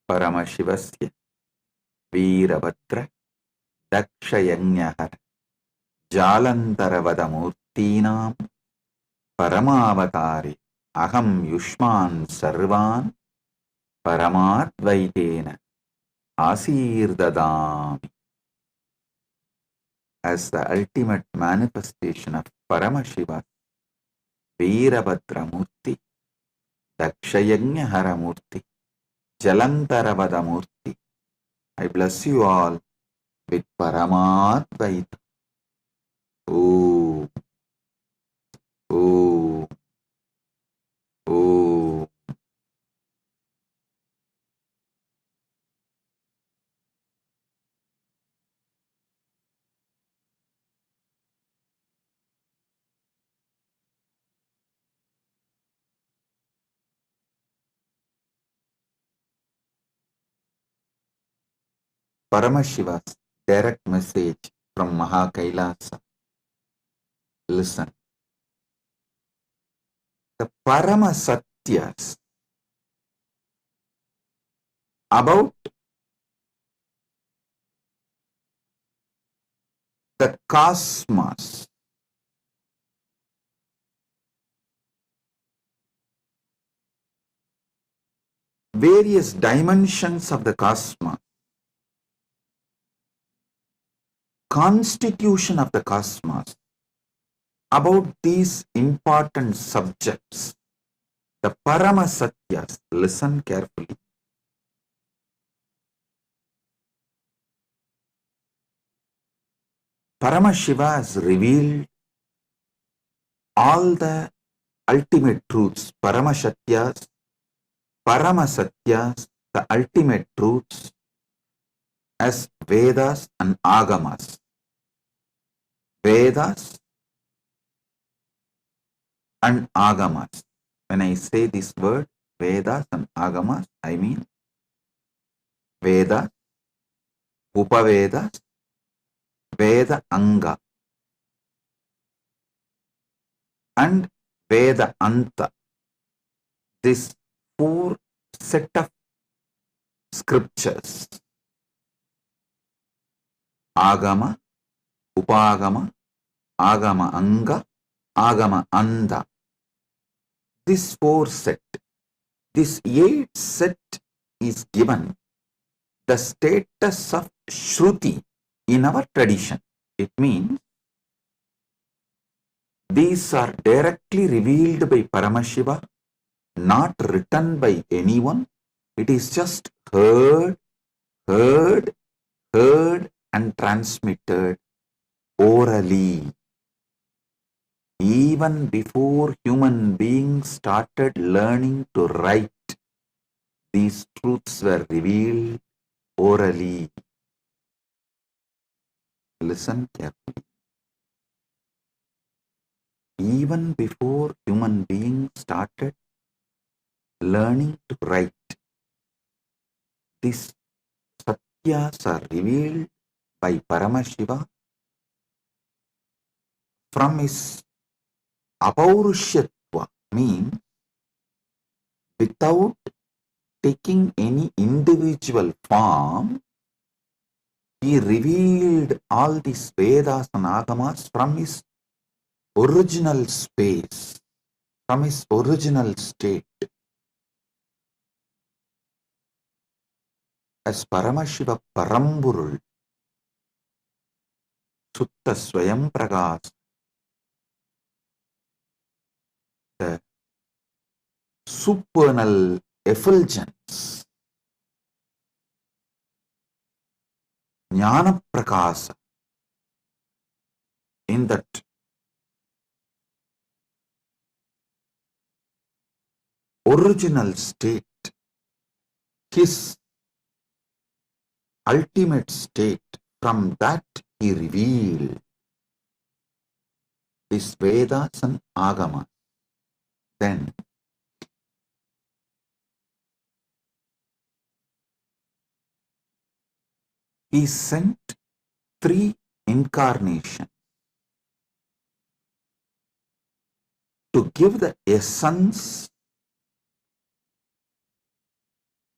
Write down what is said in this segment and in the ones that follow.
परमशिवस्य वीरभद्र दक्षयज्ञहर जालन्धरवदमूर्तीनां परमावतारे अहं युष्मान् सर्वान् परमाद्वैतेन आशीर्ददामि. As the ultimate manifestation of Paramashiva, Veerabhadra Murti, Dakshayajna Murti, Jalantaravada Murti, I bless you all with Paramadvaita. Om, Om, Om. Paramashiva's direct message from Mahakailasa. Listen. The Paramasatyas about the cosmos, various dimensions of the cosmos, constitution of the cosmos, about these important subjects, the Paramasatyas, listen carefully. Paramashiva has revealed all the ultimate truths, Paramasatyas, the ultimate truths as Vedas and Agamas. Vedas and Agamas. When I say this word, Vedas and Agamas, I mean Vedas, Upavedas, Veda Anga, and Veda Anta. This four set of scriptures, Agama, Upagama, Agama Anga, Agama Anda. This four set, this 8 set is given the status of Shruti in our tradition. It means these are directly revealed by Paramashiva, not written by anyone. It is just heard and transmitted orally. Even before human beings started learning to write, these truths were revealed orally. Listen carefully. Even before human beings started learning to write, these satyas are revealed by Paramashiva from his apaurushyattva, means without taking any individual form. He revealed all these Vedas and Agamas from his original space, from his original state. As Paramashiva Paramburul, Sutta Swayam Pragas, the supernal effulgence, Jnana Prakasa, in that original state, his ultimate state, from that he revealed his Vedas and Agamas. Then he sent 3 incarnations to give the essence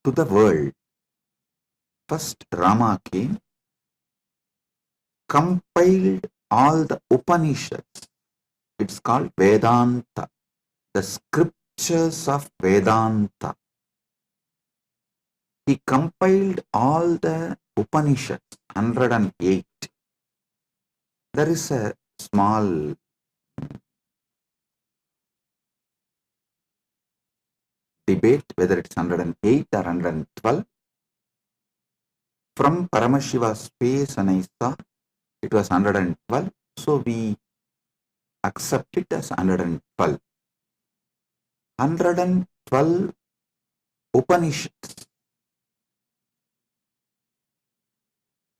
to the world. first Rama came, compiled all the Upanishads. It's called Vedanta, the scriptures of Vedanta. He compiled all the Upanishads, 108. There is a small debate whether it's 108 or 112. From Paramashiva's face and I saw it was 112, so we accept it as 112. 112 Upanishads.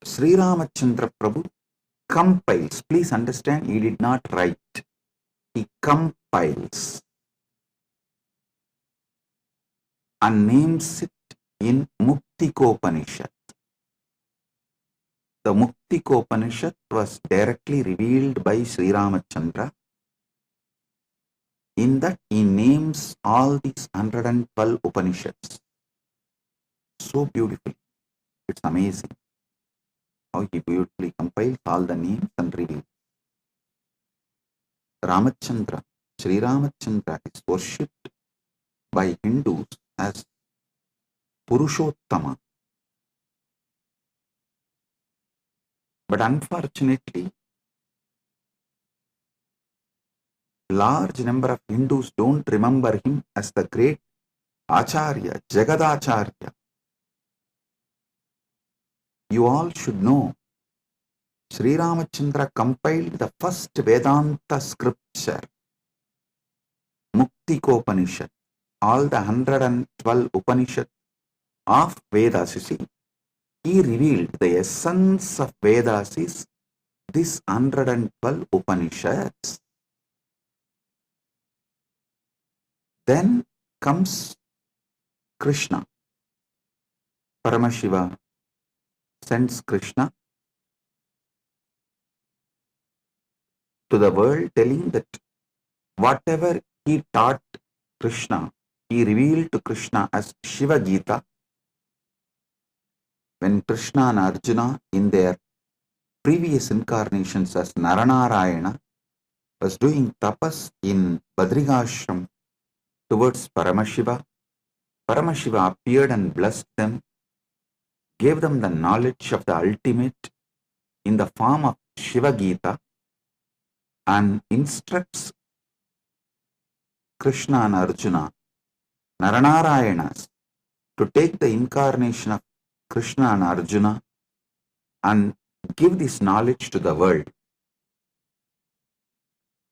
Sri Ramachandra Prabhu compiles. Please understand, he did not write. He compiles and names it in Muktikopanishad. The Muktikopanishad was directly revealed by Sri Ramachandra. In that he names all these 112 Upanishads. So beautiful. It's amazing how he beautifully compiles all the names and reveals. Ramachandra, Sri Ramachandra is worshipped by Hindus as Purushottama. But unfortunately, large number of Hindus don't remember him as the great Acharya, Jagadacharya. You all should know, Sri Ramachandra compiled the first Vedanta scripture, Muktikopanishad, all the 112 Upanishads of Vedas. You see, he revealed the essence of Vedas is this 112 Upanishads. Then comes Krishna. Paramashiva sends Krishna to the world, telling that whatever he taught Krishna, he revealed to Krishna as Shiva Gita. When Krishna and Arjuna in their previous incarnations as Naranarayana was doing tapas in Badrigashram towards Paramashiva, Paramashiva appeared and blessed them, gave them the knowledge of the ultimate in the form of Shiva Gita, and instructs Krishna and Arjuna, Naranarayanas, to take the incarnation of Krishna and Arjuna and give this knowledge to the world.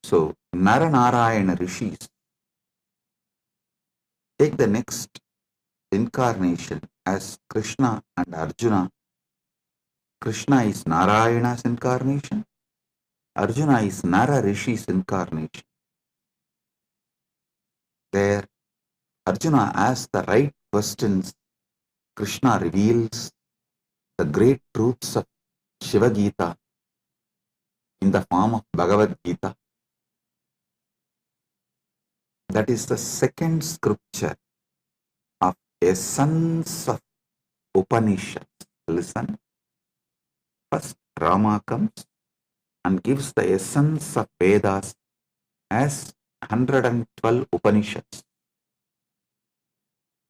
So, Naranarayana rishis take the next incarnation as Krishna and Arjuna. Krishna is Narayana's incarnation, Arjuna is Nara Rishi's incarnation. There, Arjuna asks the right questions. Krishna reveals the great truths of Shiva Gita in the form of Bhagavad Gita. That is the second scripture of essence of Upanishads. Listen. First, Rama comes and gives the essence of Vedas as 112 Upanishads.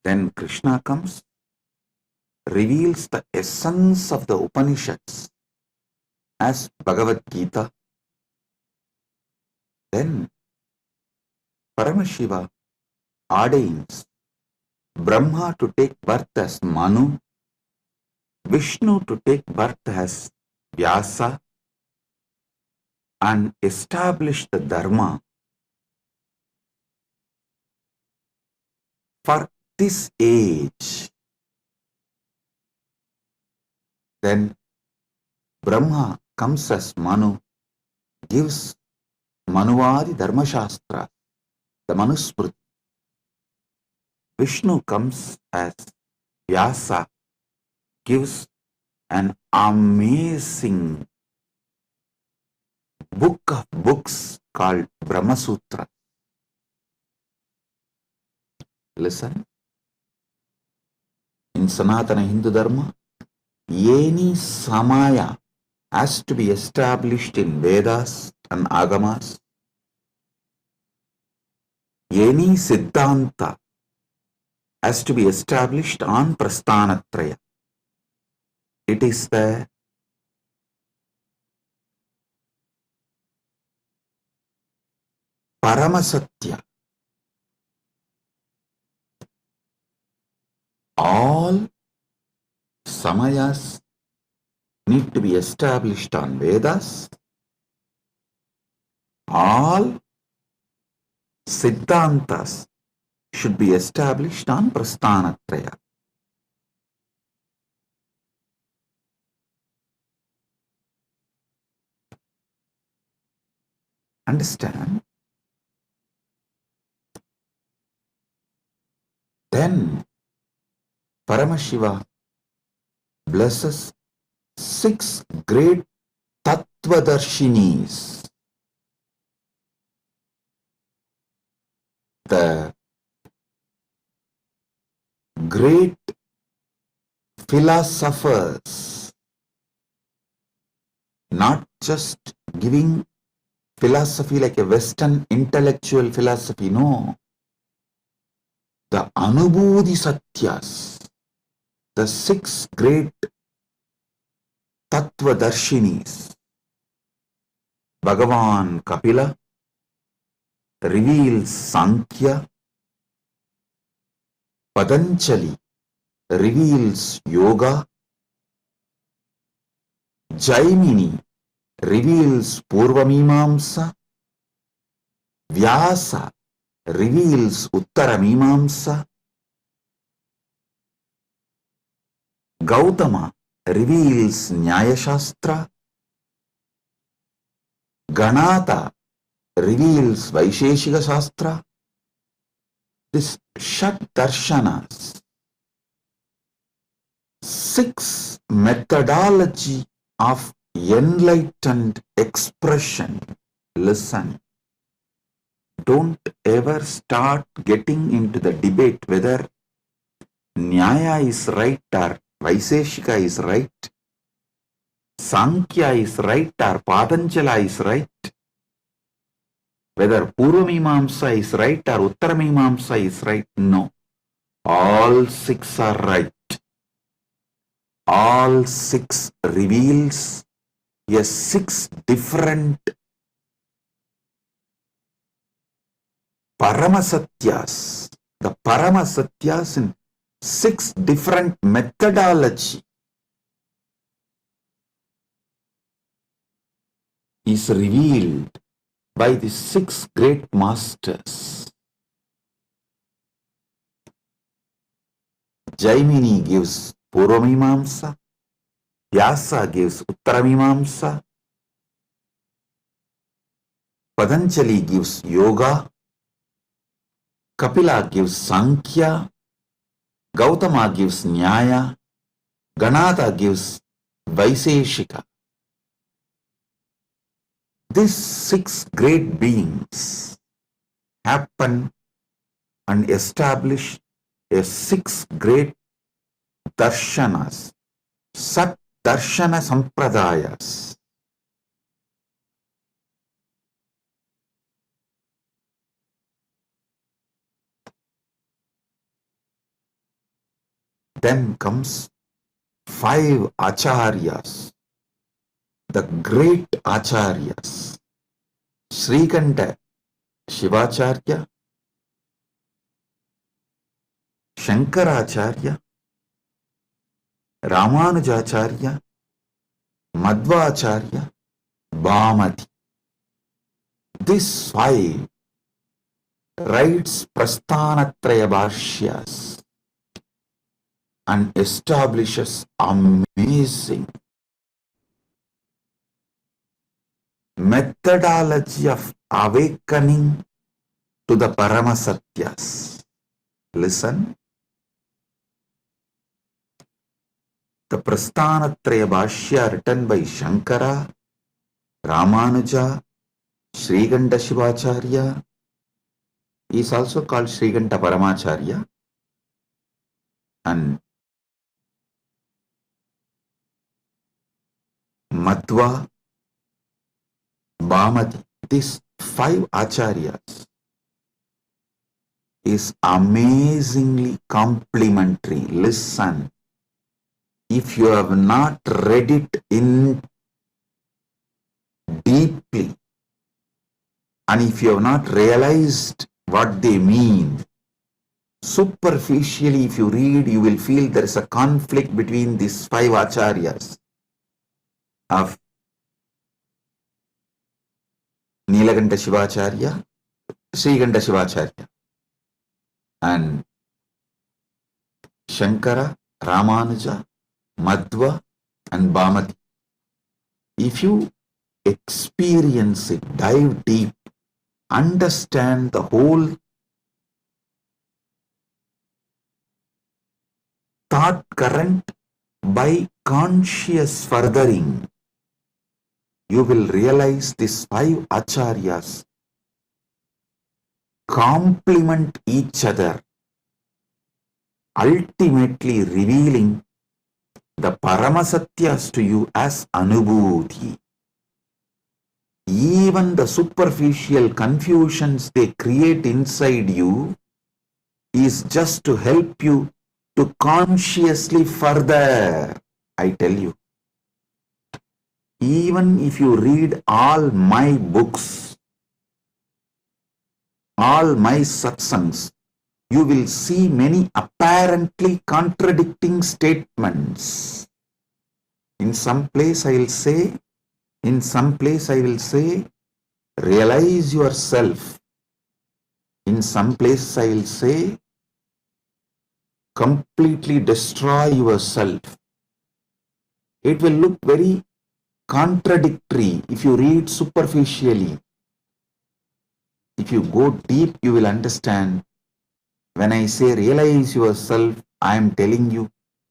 Then Krishna comes, reveals the essence of the Upanishads as Bhagavad Gita. Then Paramashiva ordains Brahma to take birth as Manu, Vishnu to take birth as Vyasa, and establish the Dharma for this age. Then Brahma comes as Manu, gives Manuvadi Dharma Shastra, the Manusmriti. Vishnu comes as Vyasa, gives an amazing book of books called Brahma Sutra. Listen. In Sanatana Hindu Dharma, any samaya has to be established in Vedas and Agamas. Any Siddhanta has to be established on Prasthanatraya. It is the Paramasatya. All samayas need to be established on Vedas. All Siddhantas should be established on Prasthanatraya. Understand? Then Paramashiva blesses 6 great Tattvadarshinis. The great philosophers, not just giving philosophy like a Western intellectual philosophy, no. The Anubodhi Satyas, the 6 great Tattvadarshinis. Bhagavan Kapila reveals Sankhya, Patanjali reveals Yoga, Jaimini reveals Purvamimamsa, Vyasa reveals Uttaramimamsa, Gautama reveals Nyaya Shastra, Ganata reveals Vaisheshika Shastra. This Shat Darshanas, 6 methodology of enlightened expression. Listen, don't ever start getting into the debate whether Nyaya is right or Vaisheshika is right, Sankhya is right or Patanjala is right, whether Purvamimamsa is right or Uttaramimamsa is right. No, all 6 are right. All 6 reveals a 6 different Paramasatyas. The Paramasatyas in 6 different methodology is revealed by the 6 great masters. Jaimini gives Purvamimamsa, Vyasa gives Uttaramimamsa, Patanjali gives Yoga, Kapila gives Sankhya, Gautama gives Nyaya, Ganata gives Vaisheshika. These 6 great beings happen and establish a 6 great darshanas, Sat Darshana Sampradayas. Then comes 5 acharyas, the great acharyas. Srikanta Shivacharya, Shankaracharya, Ramanujacharya, Madhvacharya, Bhamati. These 5 writes Prasthanatraya Bhashyas and establishes amazing methodology of awakening to the Paramasatyas. Listen, the Prasthanatraya Bhashya written by Shankara, Ramanuja, Srikanta Shivacharya is also called Srikanta Paramacharya, and Madhva, Bhamati. These 5 acharyas is amazingly complementary. Listen, if you have not read it in deeply, and if you have not realized what they mean, superficially if you read, you will feel there is a conflict between these 5 acharyas of Nilakanta Shivacharya, Srikanta Shivacharya, and Shankara, Ramanuja, Madhva, and Bhamati. If you experience it, dive deep, understand the whole thought current by conscious furthering, you will realize these 5 acharyas complement each other, ultimately revealing the Paramasatyas to you as Anubhuti. Even the superficial confusions they create inside you is just to help you to consciously further. I tell you, even if you read all my books, all my satsangs, you will see many apparently contradicting statements. In some place I will say, realize yourself. In some place I will say, completely destroy yourself. It will look very contradictory if you read superficially. If you go deep, you will understand. When I say realize yourself, I am telling you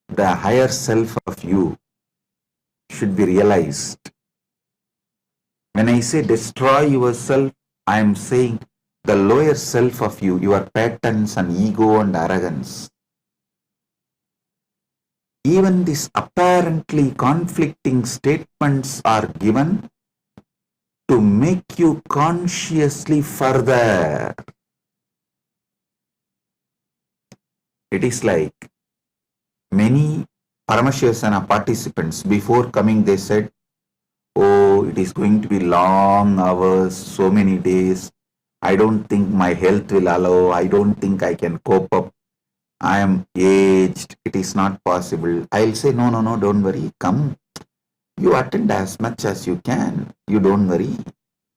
the higher self of you should be realized. When I say destroy yourself, I am saying the lower self of you, your patterns and ego and arrogance. Even these apparently conflicting statements are given to make you consciously further. It is like many Paramashivasana participants, before coming they said, oh, it is going to be long hours, so many days. I don't think my health will allow. I don't think I can cope up. I am aged. It is not possible. I'll say, no, don't worry. Come. You attend as much as you can. You don't worry.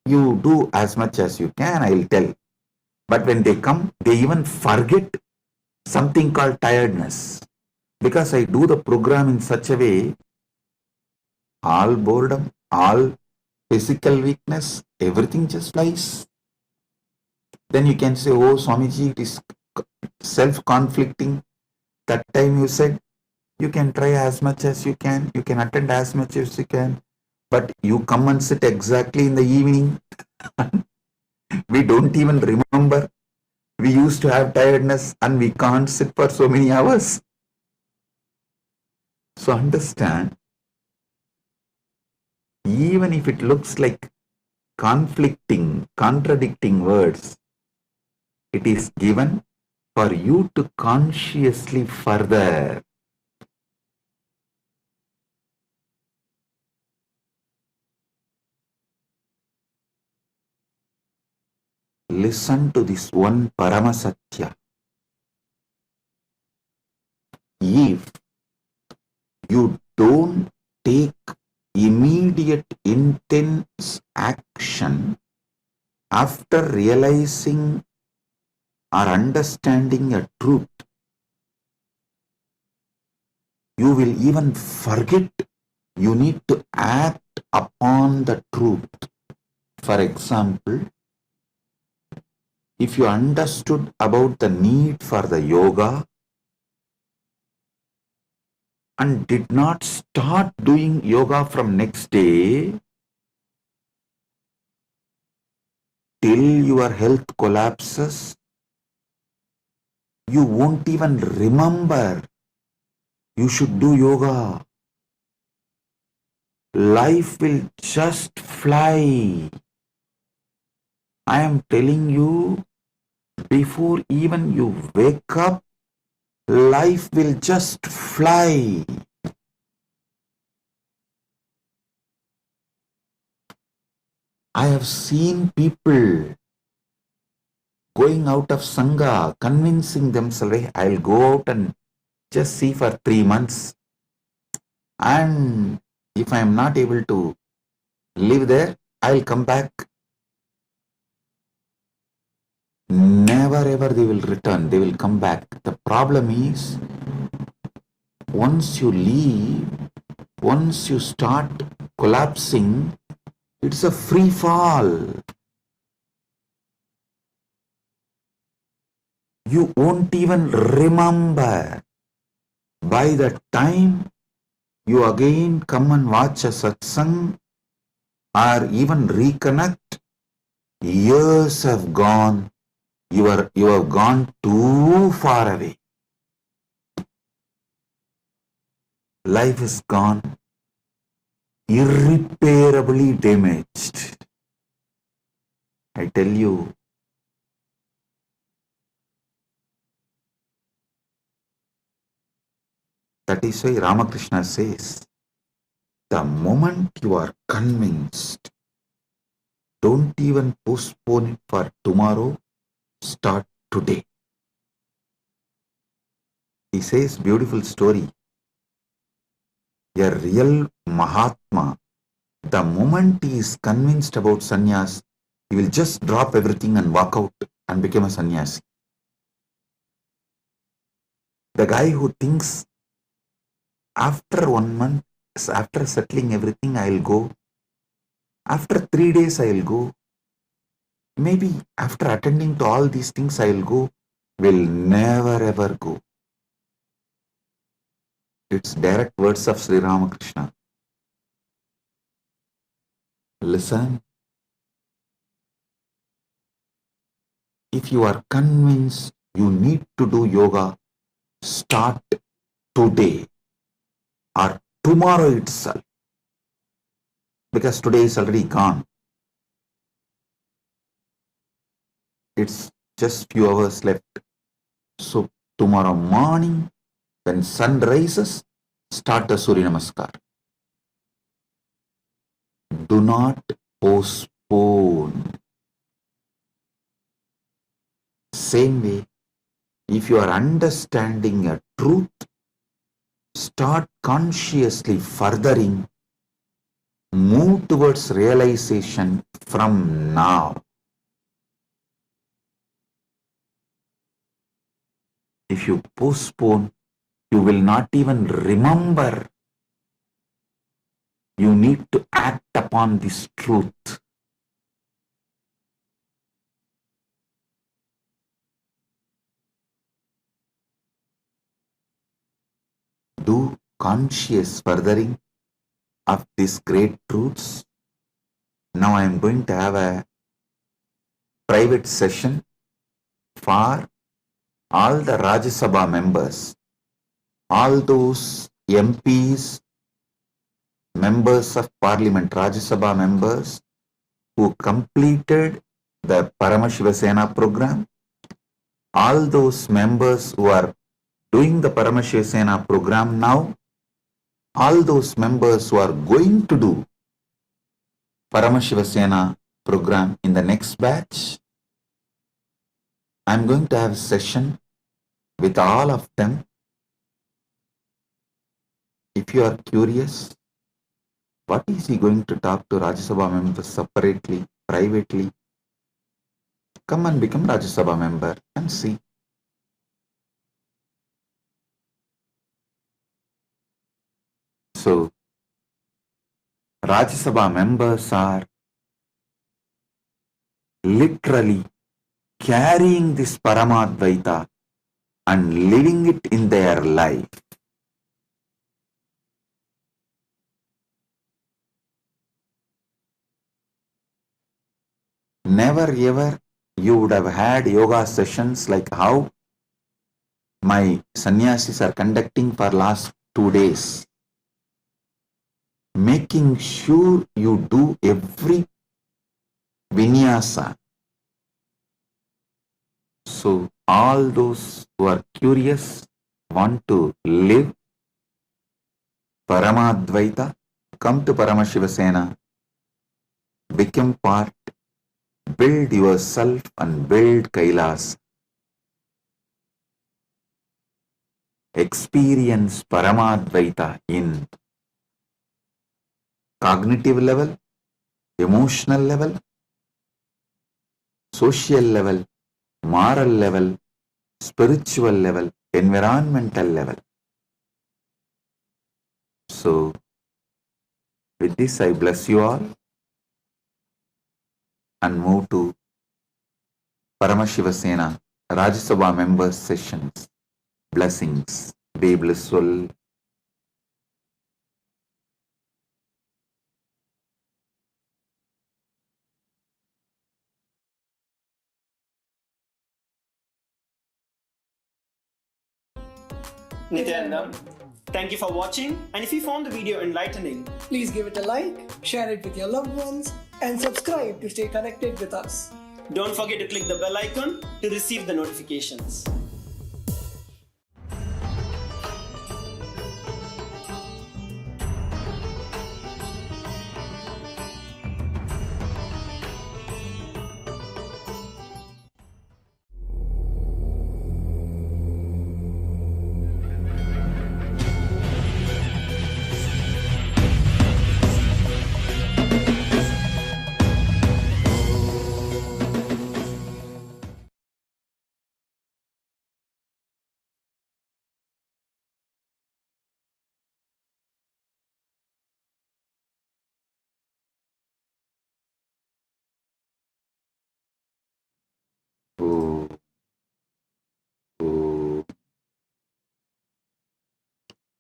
You do as much as you can, I'll tell. But when they come, they even forget something called tiredness. Because I do the program in such a way, all boredom, all physical weakness, everything just flies. Then you can say, oh, Swamiji, it is self-conflicting. That time you said, you can try as much as you can attend as much as you can, but you come and sit exactly in the evening. We don't even remember. We used to have tiredness and we can't sit for so many hours. So understand, even if it looks like conflicting, contradicting words, it is given for you to consciously further. Listen to this one Paramasatya. If you don't take immediate intense action after realizing or understanding a truth, you will even forget you need to act upon the truth. For example, if you understood about the need for the yoga and did not start doing yoga from next day till your health collapses, you won't even remember you should do yoga. life will just fly. I am telling you, before even you wake up, life will just fly. I have seen people going out of Sangha, convincing themselves, "Hey, I'll go out and just see for 3 months. And if I am not able to live there, I'll come back." Never ever they will return, they will come back. The problem is, once you leave, once you start collapsing, it's a free fall. You won't even remember. By the time you again come and watch a satsang or even reconnect, years have gone. You have gone too far away. Life is gone, irreparably damaged. I tell you, that is why Ramakrishna says, the moment you are convinced, don't even postpone it for tomorrow, start today. He says, beautiful story. A real Mahatma, the moment he is convinced about sannyas, he will just drop everything and walk out and become a sannyasi. The guy who thinks, after 1 month, after settling everything, I'll go. After 3 days, I'll go. Maybe after attending to all these things, I'll go, will never ever go. It's direct words of Sri Ramakrishna. Listen. If you are convinced you need to do yoga, start today or tomorrow itself. Because today is already gone. It's just few hours left. So tomorrow morning, when sun rises, start the Surya Namaskar. Do not postpone. Same way, if you are understanding a truth, start consciously furthering, move towards realization from now. If you postpone, you will not even remember. You need to act upon this truth. Do conscious furthering of these great truths. Now I am going to have a private session for all the Rajya Sabha members, all those MPs, members of Parliament, Rajya Sabha members who completed the Paramashiva Sena program, all those members who are doing the Paramashiva Sena program now, all those members who are going to do Paramashiva Sena program in the next batch, I'm going to have a session with all of them. If you are curious, what is he going to talk to Rajya Sabha members separately, privately? Come and become Rajya Sabha member and see. So, Rajya Sabha members are literally carrying this Paramadvaita and living it in their life. Never ever you would have had yoga sessions like how my sannyasis are conducting for last 2 days. making sure you do every vinyasa. So all those who are curious, want to live Paramadvaita, come to Paramashivasena, become part, build yourself and build Kailas. Experience Paramadvaita in cognitive level, emotional level, social level, moral level, spiritual level, environmental level. So, with this, I bless you all and move to Paramashivasena Rajya Sabha members sessions. Blessings. Be blissful. Nityananda, thank you for watching, and if you found the video enlightening, please give it a like, share it with your loved ones, and subscribe to stay connected with us. Don't forget to click the bell icon to receive the notifications.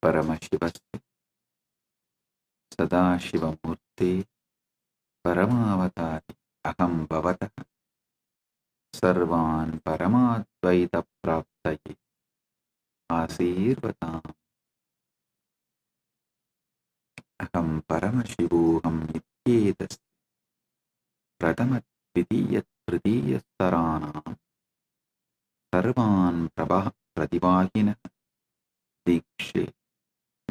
Paramashivaste Sadashivamurte Paramavatari Aham Bhavata Sarvan Paramadvaita Praptaye Asirvatam Aham Paramashivoham Nityetas Pratama Dvitiya Tritiya Saranam Sarvan Pratibahina Dikshe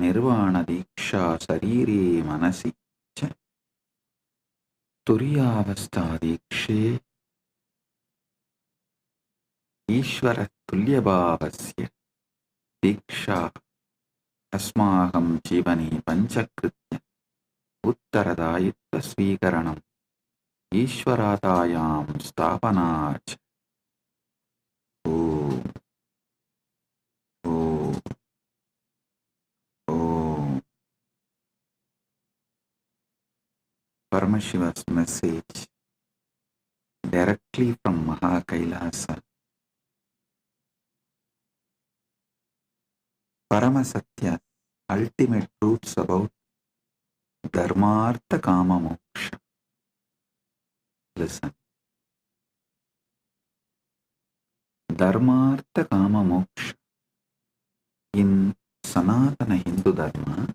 Nirvana Diksha Sarire Manasi Cha Turiyavastha Dikshe Ishvara Tulyabhavasya Diksha Asmaham Jivani Panchakritya Uttaradayitva Swikaranam Ishvaratayam Stapanach Om Om Om. Paramashiva's message directly from Mahakailasa. Paramasatya, ultimate truths about Dharmartha Kama Moksha. Listen. Dharmartha Kama Moksha in Sanatana Hindu Dharma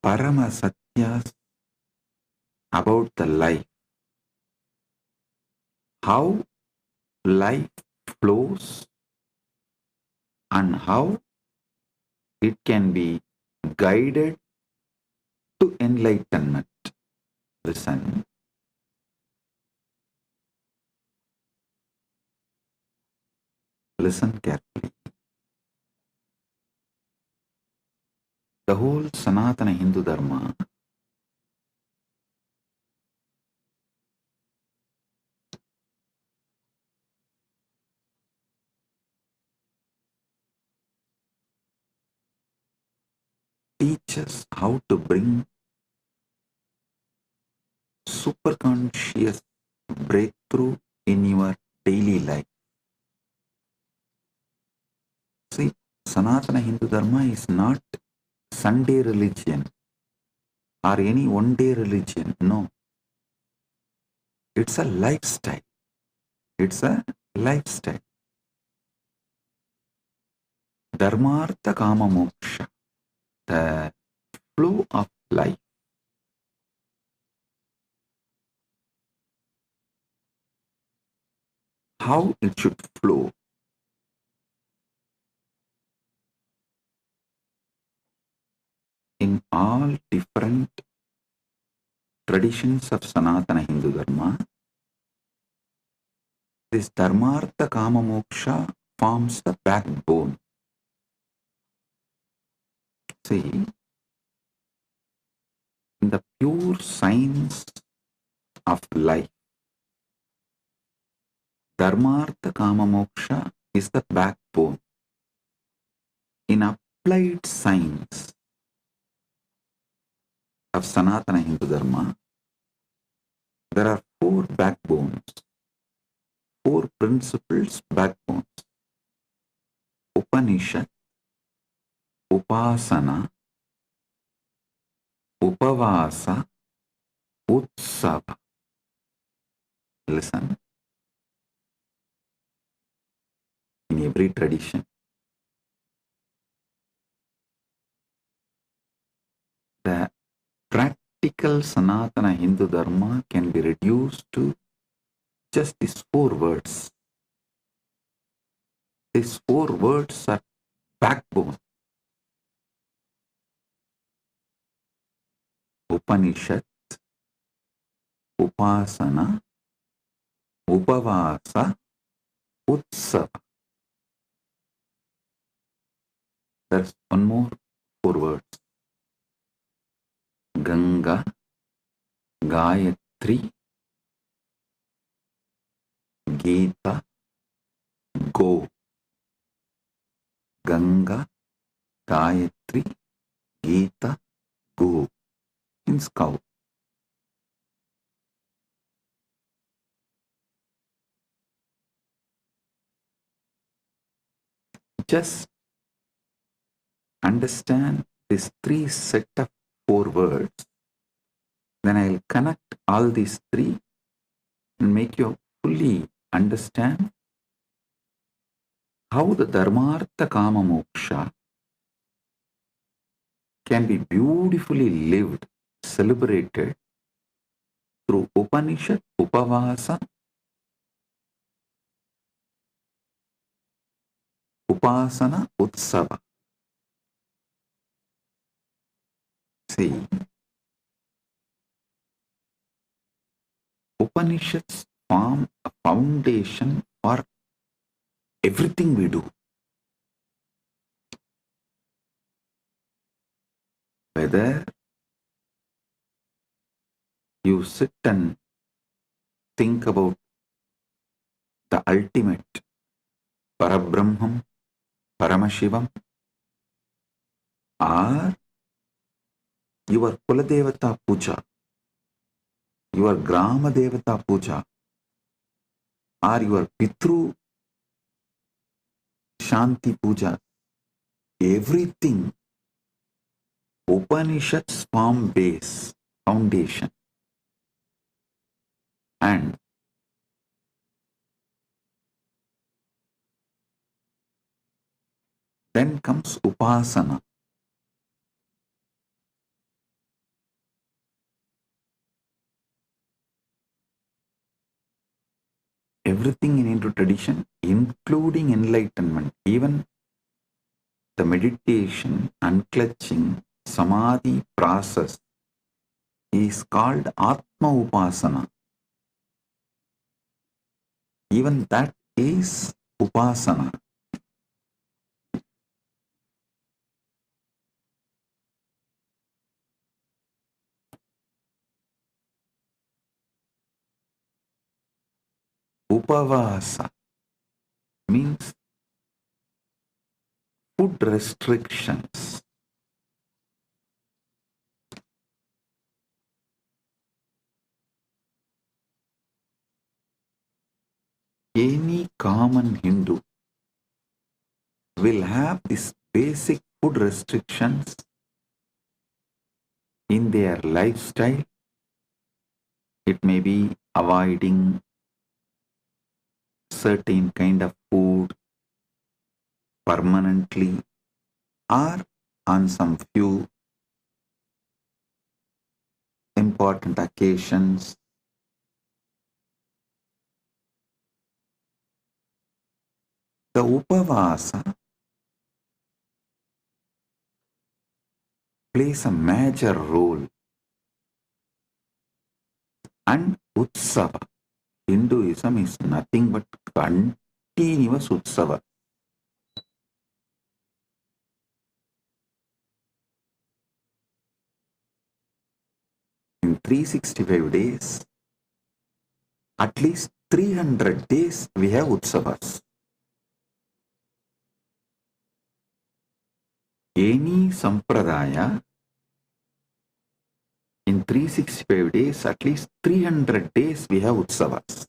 Paramasatyas about the life, how life flows and how it can be guided to enlightenment. Listen. Listen carefully. The whole Sanatana Hindu Dharma teaches how to bring superconscious breakthrough in your daily life. See, Sanatana Hindu Dharma is not Sunday religion or any one-day religion. No. It's a lifestyle. It's a lifestyle. Dharmartha Kama Moksha, the flow of life. How it should flow. In all different traditions of Sanatana Hindu Dharma, this Dharmartha Kama Moksha forms the backbone. See, in the pure science of life, Dharmartha Kama Moksha is the backbone. In applied science of Sanatana Hindu Dharma, there are 4 backbones, 4 principles backbones. Upanishad, Upasana, Upavasa, Utsava. Listen. In every tradition, the practical Sanatana Hindu Dharma can be reduced to just these 4 words. These 4 words are backbone. Upanishad, Upasana, Upavasa, Utsava. There's one more 4 words. Ganga, Gayatri, Gita, Go. Ganga, Gayatri, Gita, Go. Means cow. Just understand these 3 set of 4 words, then I'll connect all these 3 and make you fully understand how the Dharmartha Kama Moksha can be beautifully lived, celebrated through Upanishad, Upavasa, Upasana, Utsava. See, Upanishads form a foundation for everything we do. Whether you sit and think about the ultimate Parabrahman, Paramashivam, or your Kuladevata Puja, your Grama Devata Puja, or your Pitru Shanti Puja, everything Upanishads form base, foundation. And then comes Upasana. Everything in Hindu tradition, including enlightenment, even the meditation, unclutching, samadhi process is called Atma Upasana. Even that is Upasana. Upavasa means food restrictions. Any common Hindu will have this basic food restrictions in their lifestyle. It may be avoiding certain kind of food permanently or on some few important occasions. The Upavasa plays a major role, and Utsava, Hinduism is nothing but continuous Utsava. In 365 days, at least 300 days we have Utsavas. Any Sampradaya, in 365 days, at least 300 days we have Utsavas.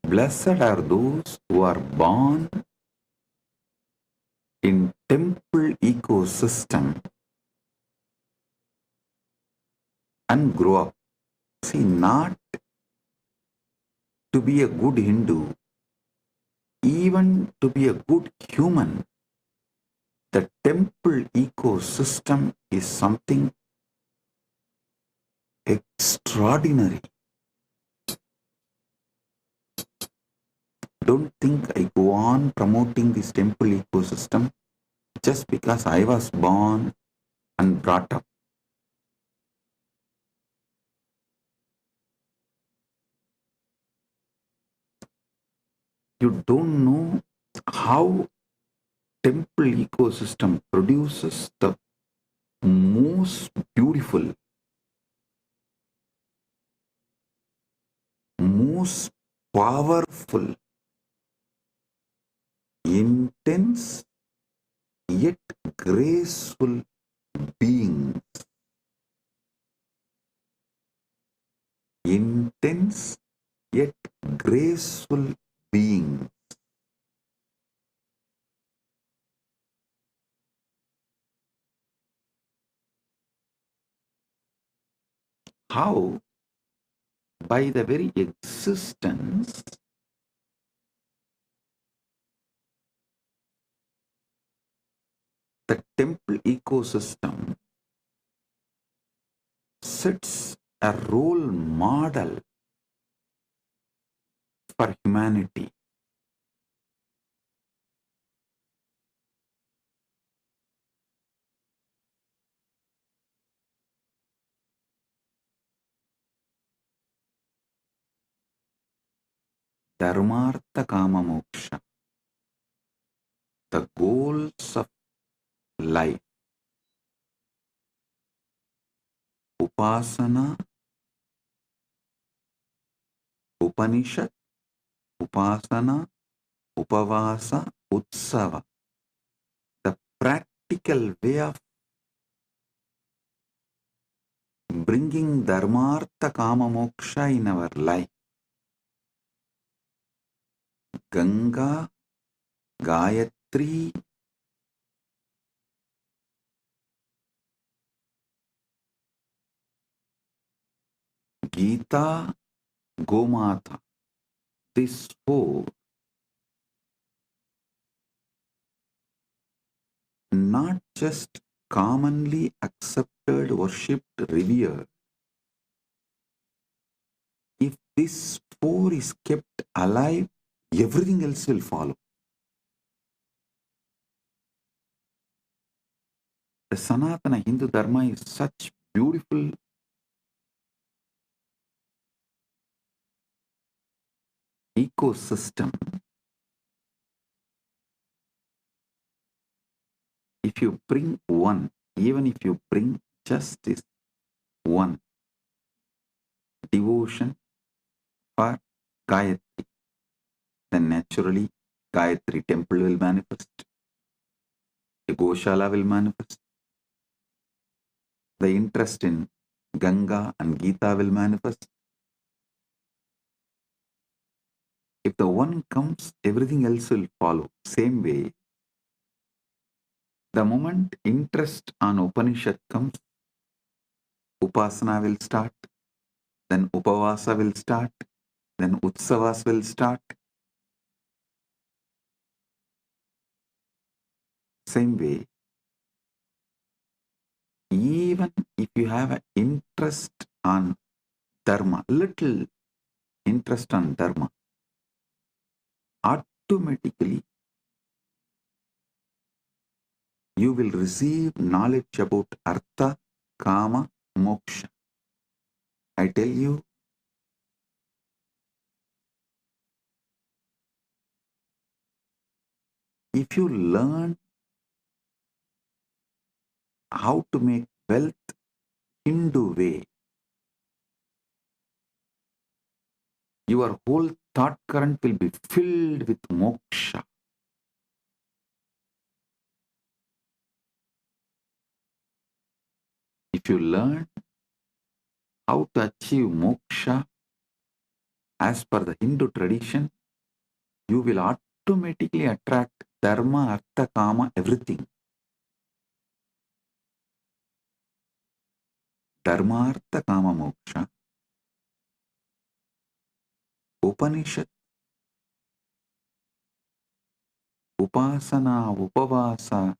Blessed are those who are born in temple ecosystem and grow up. See, not to be a good Hindu, even to be a good human, the temple ecosystem is something extraordinary. Don't think I go on promoting this temple ecosystem just because I was born and brought up. You don't know how temple ecosystem produces the most beautiful, most powerful, intense yet graceful beings. Intense yet graceful beings. How? By the very existence the temple ecosystem sets a role model for humanity. Dharmartha Kama Moksha, the goals of life. Upasana, Upanishad, Upasana, Upavasa, Utsava. The practical way of bringing Dharmartha Kama Moksha in our life. Ganga, Gayatri, Gita, Gomata. These four not just commonly accepted, worshipped, revered. If this four is kept alive, everything else will follow. The Sanatana Hindu Dharma is such beautiful ecosystem. If you bring one, even if you bring just this one, devotion for Gayatri. Then naturally, Gayatri temple will manifest. A Goshala will manifest. The interest in Ganga and Gita will manifest. If the one comes, everything else will follow. Same way, the moment interest on Upanishad comes, Upasana will start, then Upavasa will start, then Utsavas will start. Same way, even if you have an interest on Dharma, little interest on Dharma, automatically you will receive knowledge about Artha, Kama, Moksha. I tell you, if you learn how to make wealth Hindu way, your whole thought current will be filled with moksha. If you learn how to achieve moksha as per the Hindu tradition, you will automatically attract dharma, artha, kama, everything. Dharma, artha, kama, moksha. Upanishad, upasana, upavasa,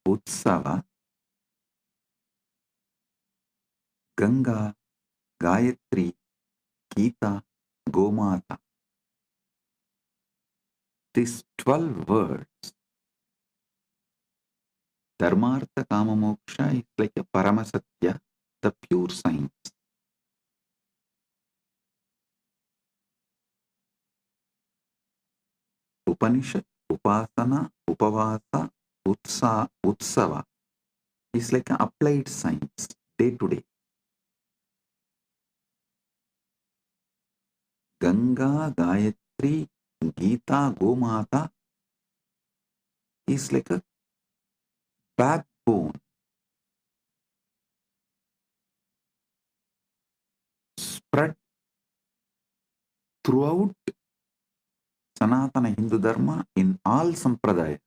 utsava, Ganga, Gayatri, Gita, Gomata. These 12 words, Dharmartha Kama Moksha, is like a Paramasatya, the pure science. Upanishad, Upasana, Upavasa, Utsava is like an applied science, day to day. Ganga, Gayatri, Gita, Gomata is like a backbone, spread throughout Sanatana Hindu Dharma in all Sampradayas.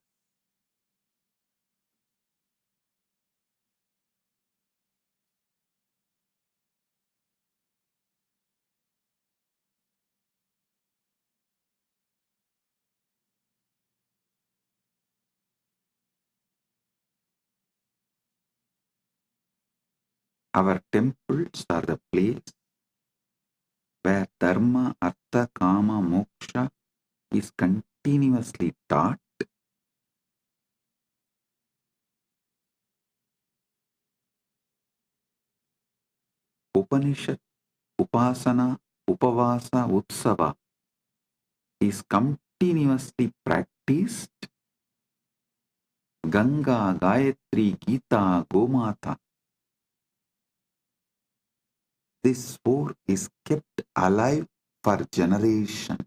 Our temples are the place where Dharma, Artha, Kama, Moksha is continuously taught. Upanishad, Upasana, Upavasa, Utsava is continuously practiced. Ganga, Gayatri, Gita, Gomata. This four is kept alive for generations.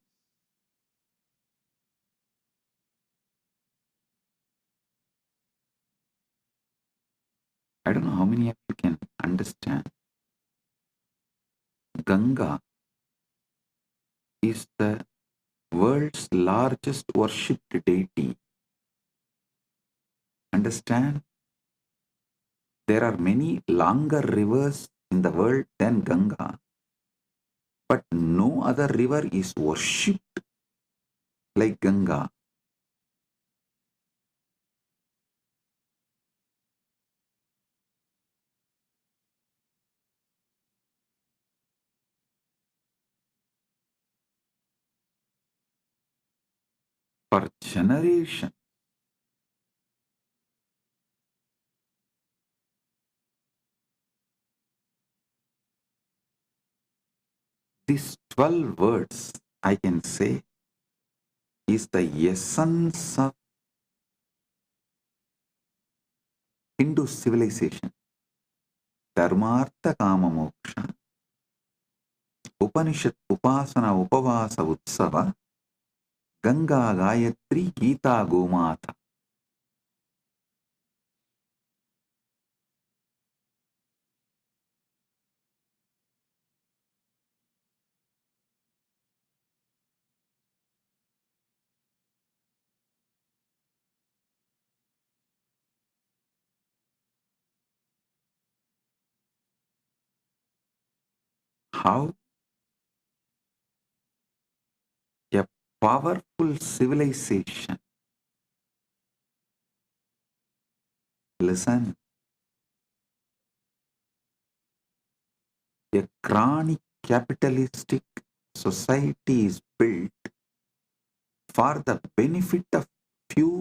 I don't know how many of you can understand. Ganga is the world's largest worshipped deity. Understand? There are many longer rivers in the world than Ganga, but no other river is worshipped like Ganga. For generations, these 12 words, I can say, is the essence of Hindu civilization. ಧರ್ಮಾರ್ಥ ಕಾಮ ಮೋಕ್ಷ, ಉಪನಿಷತ್ ಉಪಾಸನ ಉಪವಾಸ ಉತ್ಸವ, Ganga Gayatri Geetha ಗೋಮಾತ. How a powerful civilization, listen, a chronic capitalistic society is built for the benefit of few,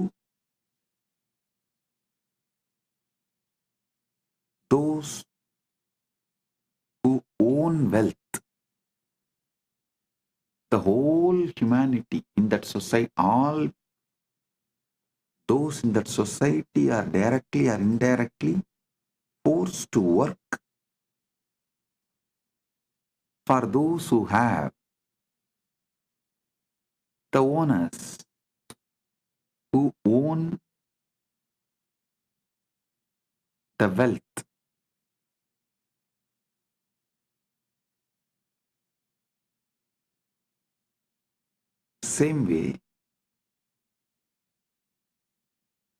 those who own wealth. The whole humanity in that society, all those in that society are directly or indirectly forced to work for those who have, the owners who own the wealth. Same way,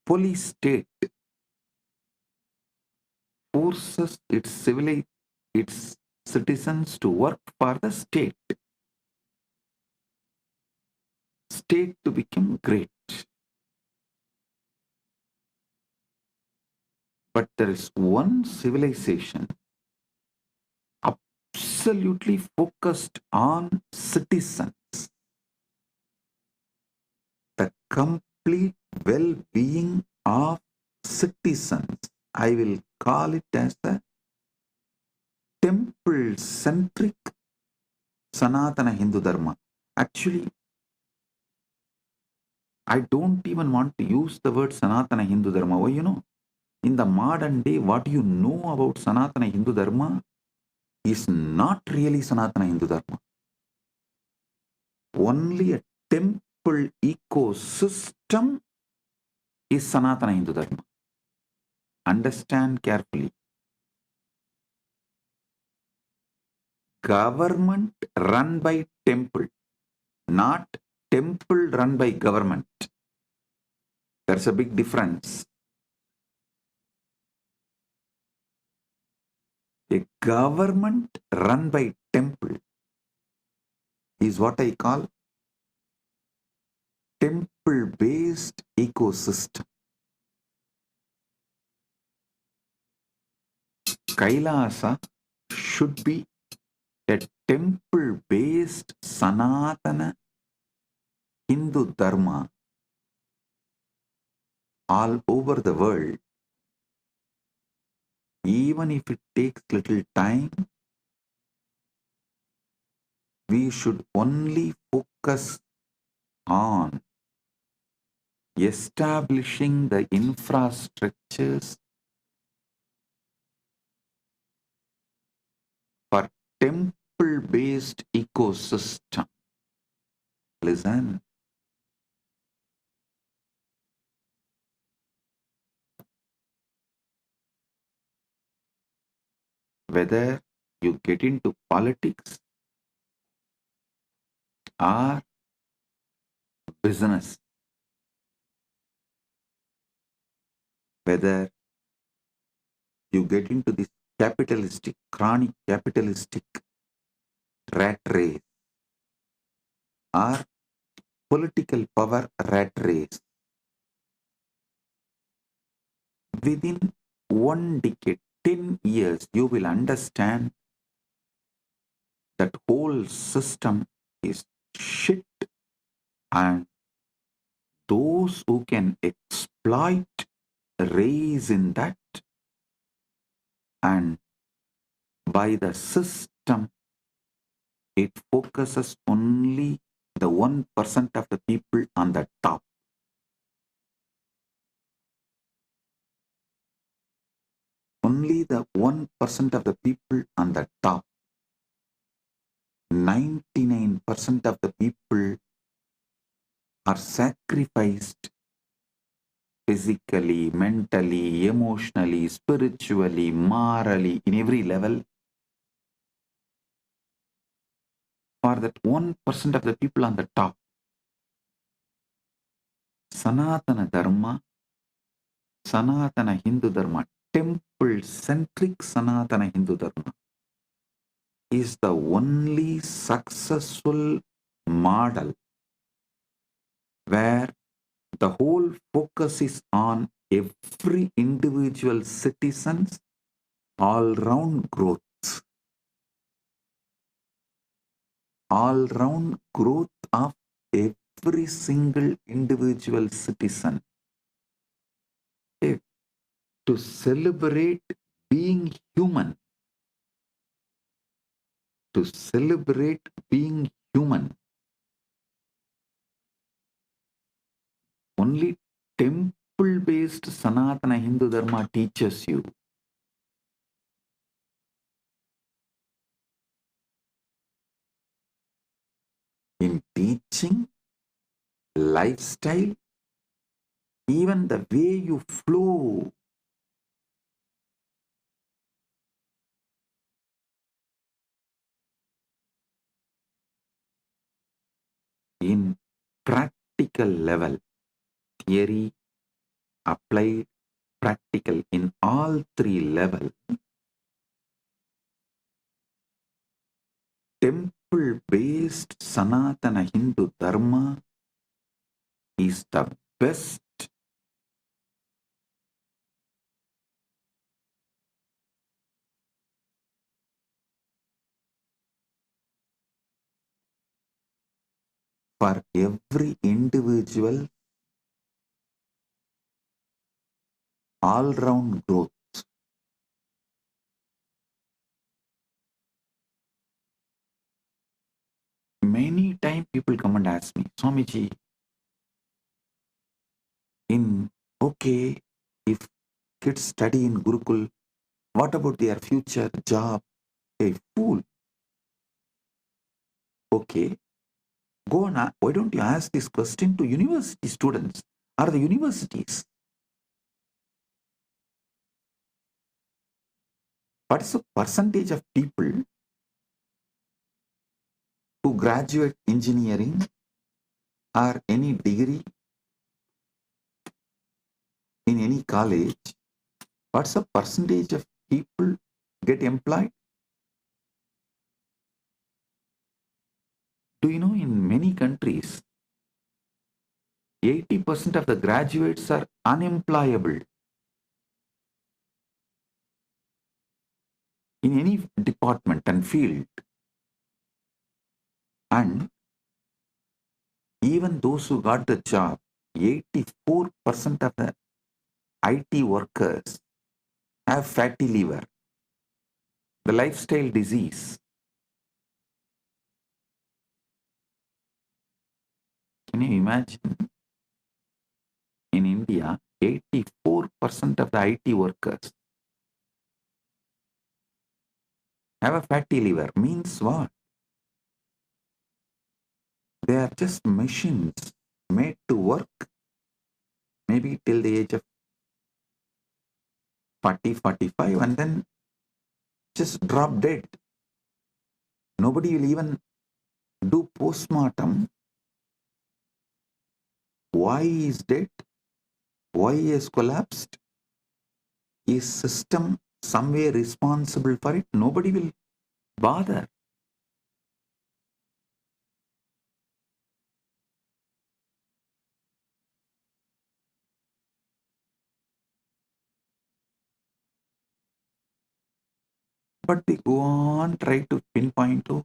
police state forces its citizens to work for the state to become great. But there is one civilization absolutely focused on citizens, the complete well-being of citizens. I will call it as a temple-centric Sanatana Hindu Dharma. Actually, I don't even want to use the word Sanatana Hindu Dharma. Why, in the modern day, what you know about Sanatana Hindu Dharma is not really Sanatana Hindu Dharma. Only a temple ecosystem is Sanatana Hindu Dharma. Understand carefully. Government run by temple, not temple run by government. There's a big difference. A government run by temple is what I call temple-based ecosystem. Kailasa should be a temple-based Sanatana Hindu Dharma all over the world. Even if it takes little time, we should only focus on establishing the infrastructures for temple-based ecosystem. Listen. Whether you get into politics or business, whether you get into this capitalistic, chronic capitalistic rat race or political power rat race, within 1 decade, 10 years, you will understand that whole system is shit, and those who can exploit raise in that, and by the system, it focuses only the 1% of the people on the top. only the 1% of the people on the top. 99% of the people are sacrificed physically, mentally, emotionally, spiritually, morally, in every level for that 1% of the people on the top. Sanatana Dharma, Sanatana Hindu Dharma, temple-centric Sanatana Hindu Dharma is the only successful model where the whole focus is on every individual citizen's all-round growth. All-round growth of every single individual citizen. To celebrate being human. To celebrate being human. Only temple-based Sanatana Hindu Dharma teaches you. In teaching, lifestyle, even the way you flow. In practical level, theory, applied, practical, in all three levels, temple-based Sanatana Hindu Dharma is the best. For every individual, all-round growth. Many times people come and ask me, Swamiji, if kids study in Gurukul, what about their future job? Hey, fool. Okay, go on. Why don't you ask this question to university students or the universities? What is the percentage of people who graduate engineering or any degree in any college? What's the percentage of people get employed? Do you know in many countries, 80% of the graduates are unemployable in any department and field. And even those who got the job, 84% of the IT workers have fatty liver, the lifestyle disease. Can you imagine? In India, 84% of the IT workers have a fatty liver. Means what? They are just machines made to work maybe till the age of 40, 45 and then just drop dead. Nobody will even do postmortem. Why he is dead? Why he has collapsed? Is system somewhere responsible for it? Nobody will bother. But they go on try to pinpoint to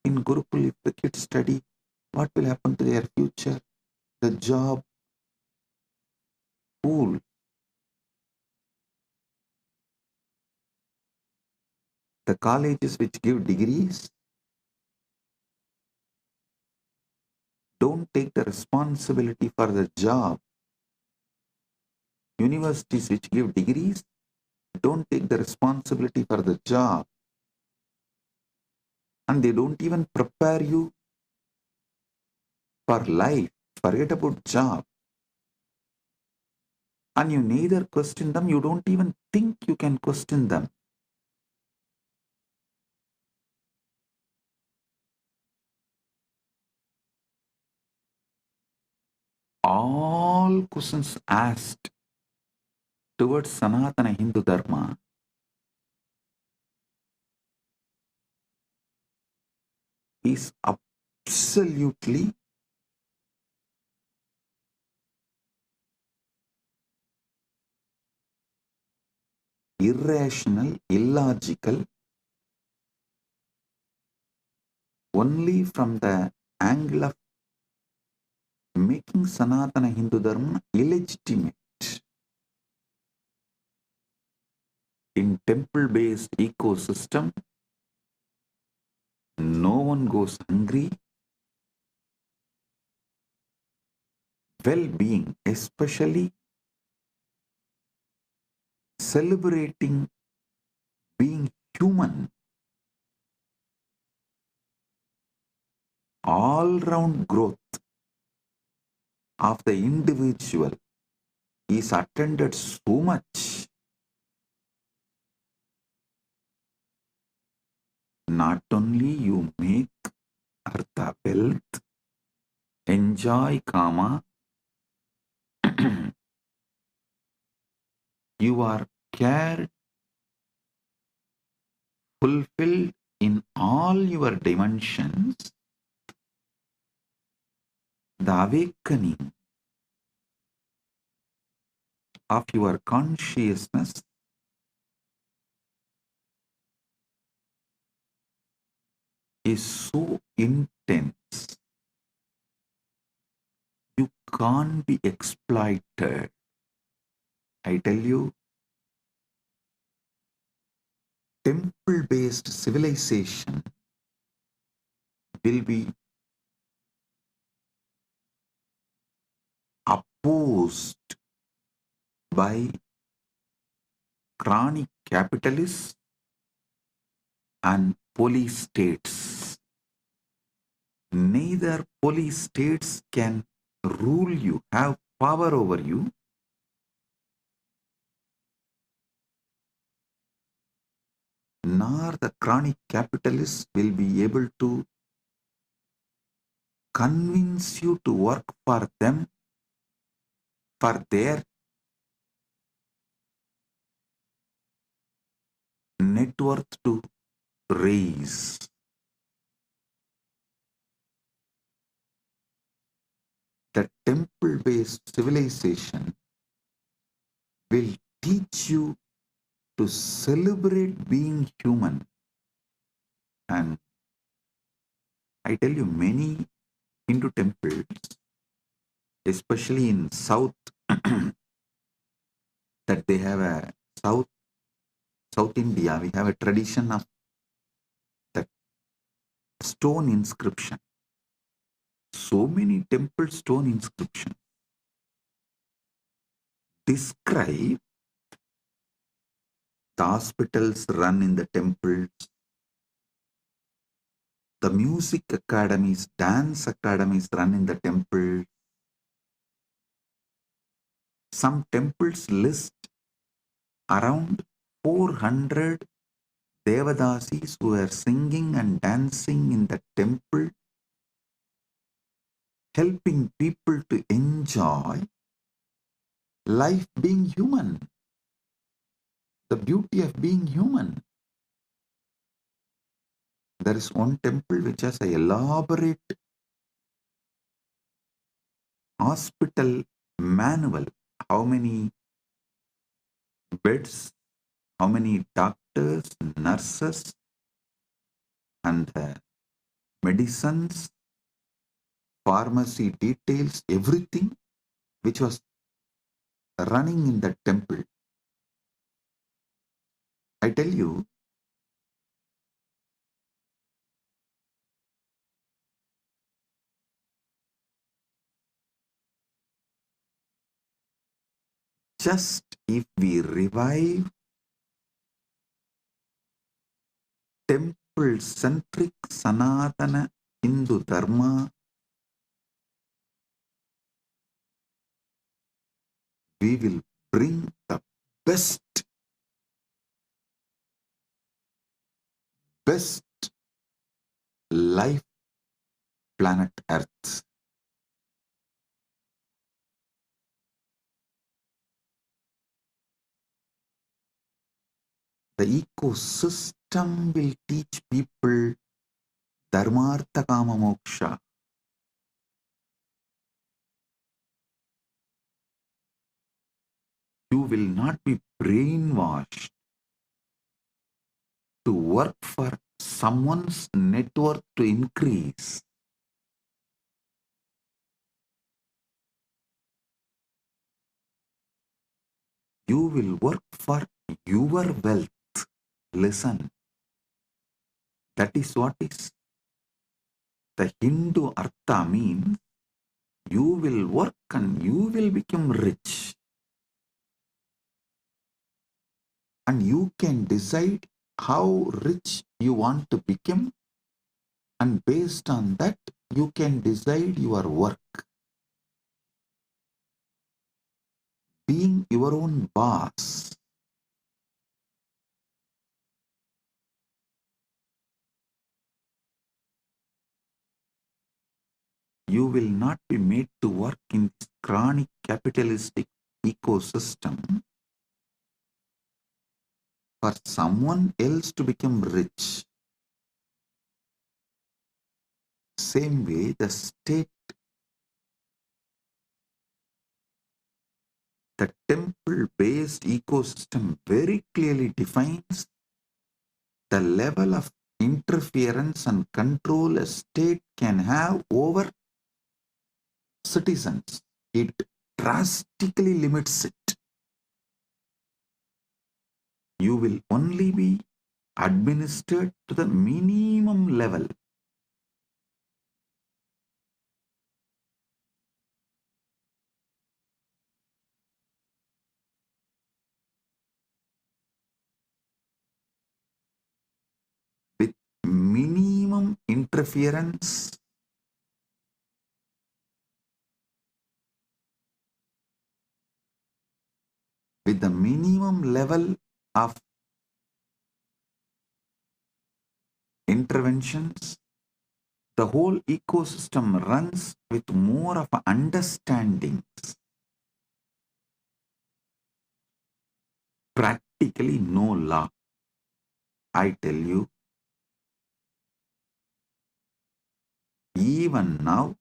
in Gurukul, if the kids study, what will happen to their future? The job. Fool. The colleges which give degrees don't take the responsibility for the job. Universities which give degrees don't take the responsibility for the job, and they don't even prepare you for life. Forget about job. And you neither question them, you don't even think you can question them. All questions asked towards Sanatana Hindu Dharma is absolutely irrational, illogical, only from the angle of making Sanatana Hindu Dharma illegitimate. In temple-based ecosystem, no one goes hungry. Well-being, especially celebrating being human, all-round growth of the individual is attended so much. Not only you make artha wealth, enjoy kama, you are cared, fulfilled in all your dimensions. The awakening of your consciousness is so intense, you can't be exploited. I tell you, temple-based civilization will be opposed by chronic capitalists and police states. Neither police states can rule you, have power over you, nor the chronic capitalists will be able to convince you to work for them, for their net worth to raise. The temple-based civilization will teach you to celebrate being human. And I tell you, many Hindu temples, especially in South, that they have a South India, we have a tradition of the stone inscription. So many temple stone inscriptions describe the hospitals run in the temples, the music academies, dance academies run in the temple. Some temples list around 400 Devadasis who are singing and dancing in the temple, helping people to enjoy life being human, the beauty of being human. There is one temple which has an elaborate hospital manual. How many beds, how many doctors, nurses, and medicines, pharmacy details, everything which was running in the temple. I tell you, just if we revive temple-centric Sanatana Hindu Dharma, we will bring the best life planet Earth. The ecosystem will teach people Dharmartha Kama Moksha. You will not be brainwashed to work for someone's net worth to increase. You will work for your wealth. Listen, that is what is the Hindu Artha means. You will work and you will become rich. And you can decide how rich you want to become, and based on that, you can decide your work. Being your own boss. You will not be made to work in this chronic capitalistic ecosystem for someone else to become rich. Same way, the state, the temple-based ecosystem very clearly defines the level of interference and control a state can have over citizens. It drastically limits it. You will only be administered to the minimum level. With minimum interference, with the minimum level of interventions, the whole ecosystem runs with more of understandings. Practically no law. I tell you, even now,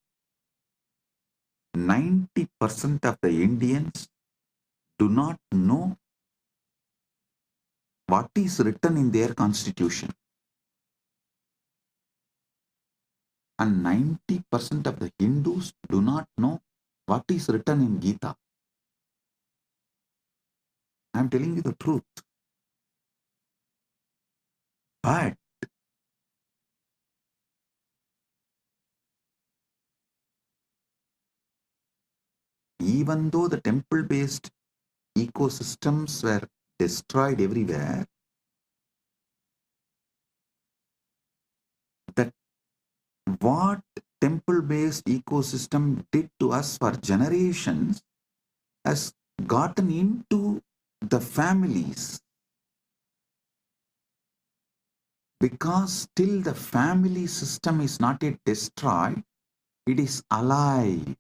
90% of the Indians do not know what is written in their constitution. And 90% of the Hindus do not know what is written in Gita. I am telling you the truth. But even though the temple-based ecosystems were destroyed everywhere, that what temple-based ecosystem did to us for generations has gotten into the families, because still the family system is not yet destroyed, it is alive.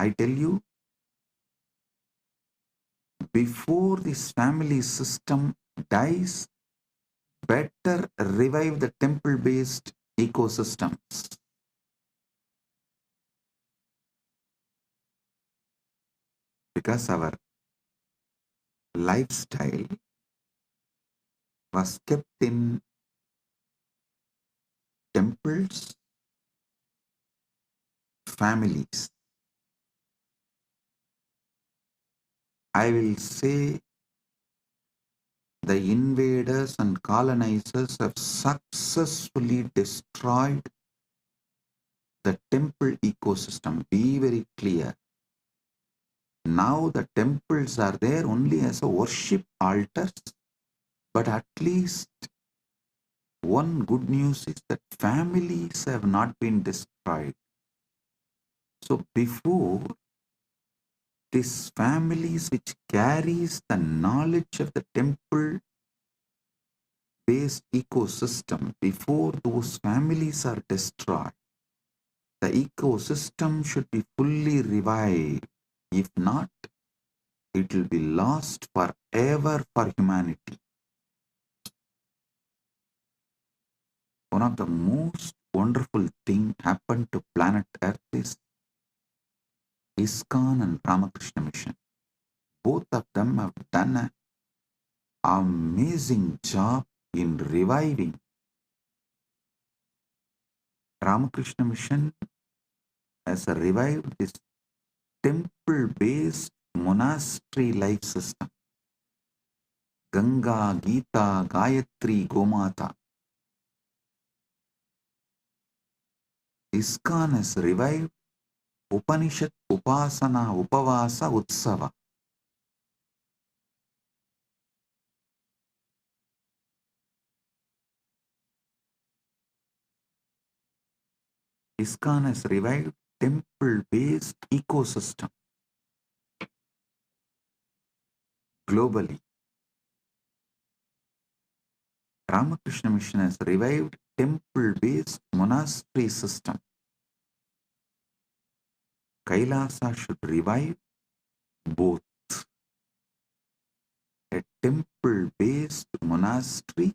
I tell you, before this family system dies, better revive the temple-based ecosystems. Because our lifestyle was kept in temples, families. I will say the invaders and colonizers have successfully destroyed the temple ecosystem. Be very clear. Now the temples are there only as a worship altars, but at least One good news is that families have not been destroyed. So before, these families which carries the knowledge of the temple based ecosystem, before those families are destroyed, the ecosystem should be fully revived. If not, it will be lost forever for humanity. One of the most wonderful thing happened to planet Earth is ISKCON and Ramakrishna Mission. Both of them have done an amazing job in reviving. Ramakrishna Mission has revived this temple-based monastery life system. Ganga, Gita, Gayatri, Gomata. ISKCON has revived Upanishad, Upasana, Upavasa, Utsava. ISKCON has revived temple-based ecosystem globally. Ramakrishna Mission has revived temple-based monastery system. Kailasa should revive both. A temple-based monastery,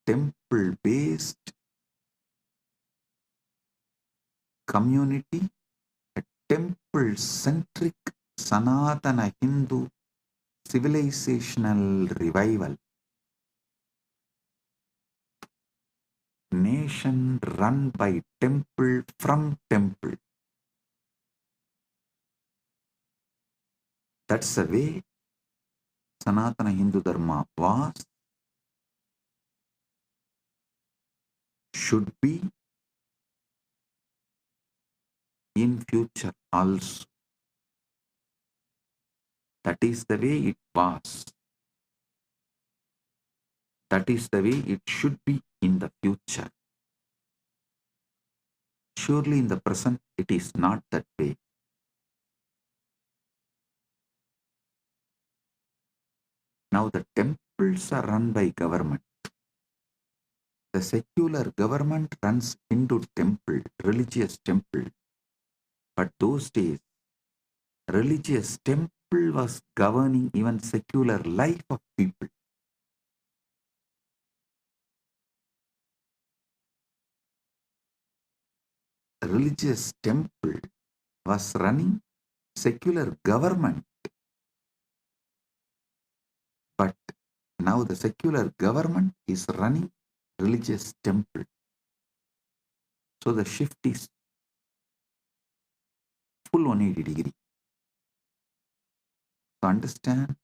temple-based community, a temple-centric Sanatana Hindu civilizational revival. Nation run by temple from temple. That's the way Sanatana Hindu Dharma was, should be in future also. That is the way it was. That is the way it should be in the future. Surely in the present it is not that way. Now the temples are run by government. The secular government runs Hindu temple, religious temple. But those days, religious temple was governing even secular life of people. Religious temple was running secular government. But now the secular government is running religious temple. So the shift is full 180 degree. So understand,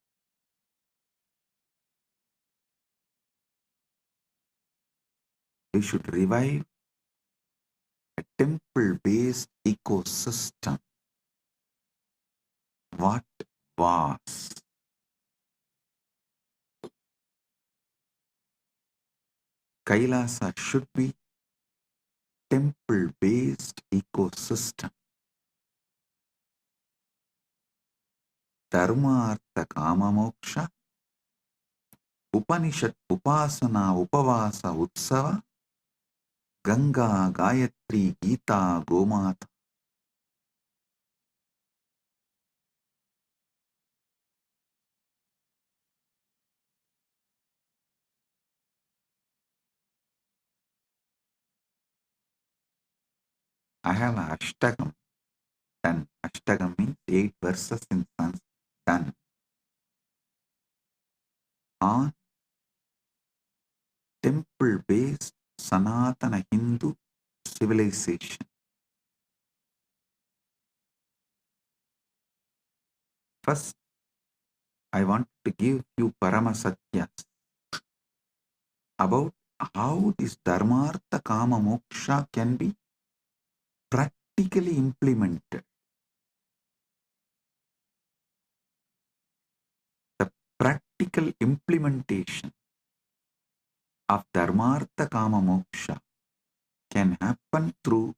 we should revive a temple-based ecosystem. What was? Kailasa should be temple-based ecosystem. Dharma, Artha, Kama, Moksha, Upanishad, Upasana, Upavasa, Utsava, Ganga, Gayatri, Gita, Gomata. I have an Ashtagam done. Ashtagam means 8 verses in Sanskrit done on temple-based Sanatana Hindu civilization. First, I want to give you Paramasatyas about how this Dharmartha Kama Moksha can be practically implemented. The practical implementation of Dharmartha Kama Moksha can happen through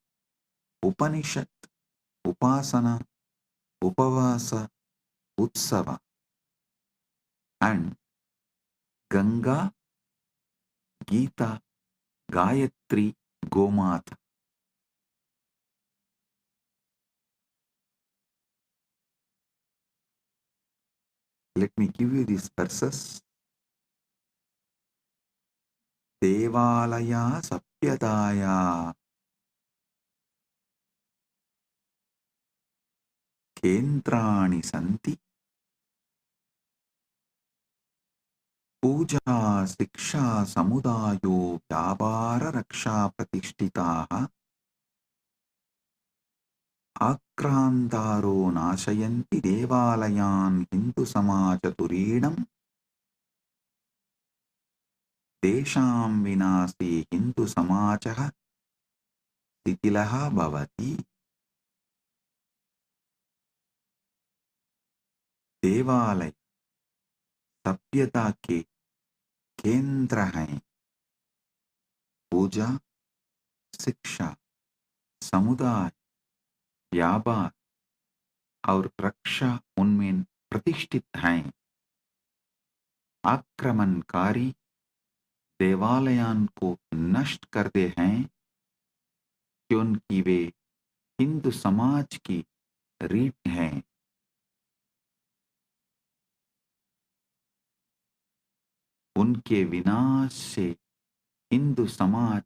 Upanishad, Upasana, Upavasa, Utsava, and Ganga, Gita, Gayatri, Gomata. Let me give you these verses. Devalaya Sapyadaya Kendrani Santi Puja Siksha Samudayo Vyavara Raksha Pratishtitaha Akrantaro Nashayanti Devalayan Hindu Samajaturinam Desham Vinasi Hindu Samajaha Sitilaha Bhavati. देवालय सभ्यता के केंद्र हैं। पूजा, शिक्षा, समुदाय, व्यापार और रक्षा उनमें प्रतिष्ठित हैं। आक्रमणकारी देवालयों को नष्ट करते हैं क्योंकि वे हिंदू समाज की रीढ़ हैं। उनके विनाश से हिंदू समाज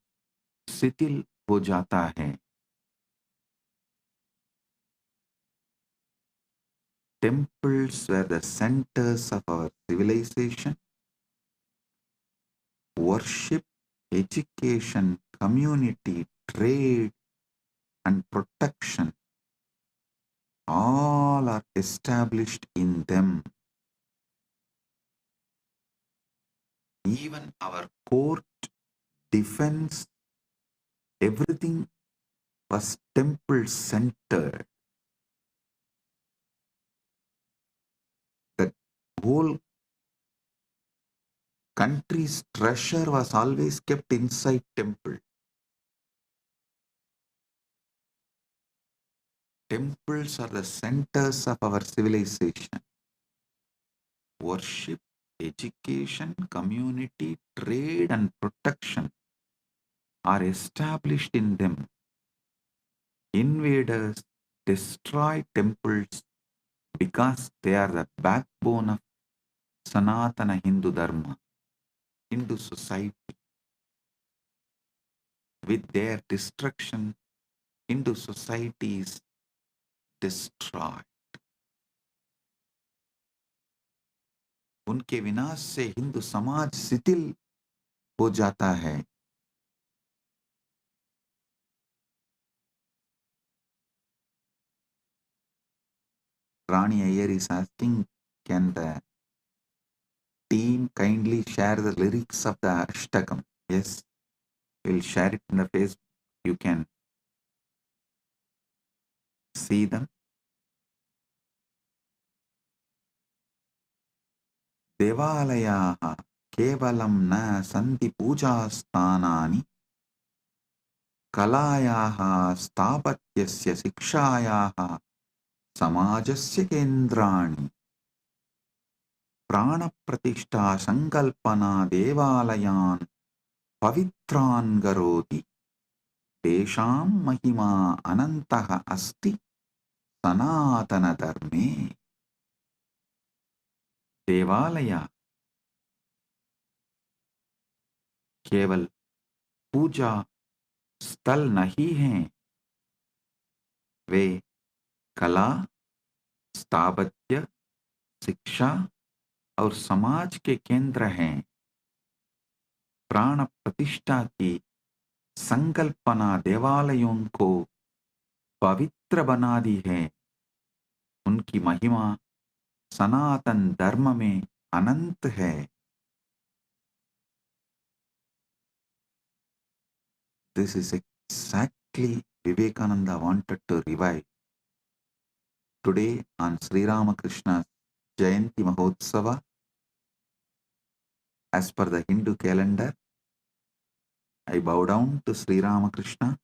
शिथिल हो जाता है। Temples were the centers of our civilization. Worship, education, community, trade, and protection all are established in them. Even our court, defense, everything was temple centered. The whole country's treasure was always kept inside temple. Temples are the centers of our civilization. Worship, education, community, trade, and protection are established in them. Invaders destroy temples because they are the backbone of Sanatana Hindu Dharma, Hindu society. With their destruction, Hindu society is destroyed. उनके विनाश से हिंदू समाज शिथिल हो जाता है। Rani Iyer is asking, can the team kindly share the lyrics of the Ashtakam? Yes, we'll share it in the Facebook. You can see them. देवालयाः केवलं न सन्ति पूजास्थानानि, कलायाः स्थापत्यस्य शिक्षायाः समाजस्य केन्द्राणि। प्राणप्रतिष्ठा संकल्पना देवालयान् पवित्रान् करोति। तेषां महिमा अनन्तः अस्ति सनातनधर्मे। देवालय केवल पूजा स्थल नहीं हैं, वे कला, स्थापत्य, शिक्षा और समाज के केंद्र हैं। प्राण प्रतिष्ठा की संकल्पना देवालयों को पवित्र बना दी है। उनकी महिमा सनातन धर्म में अनंत है। This is exactly Vivekananda wanted to revive. Today on Sri Ramakrishna's Jayanti Mahotsava, as per the Hindu calendar, I bow down to Sri Ramakrishna.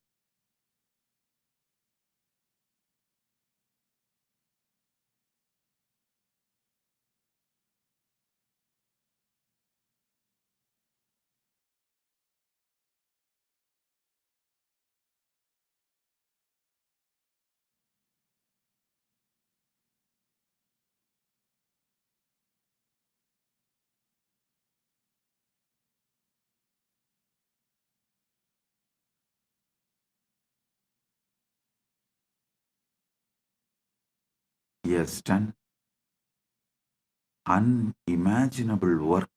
He has done unimaginable work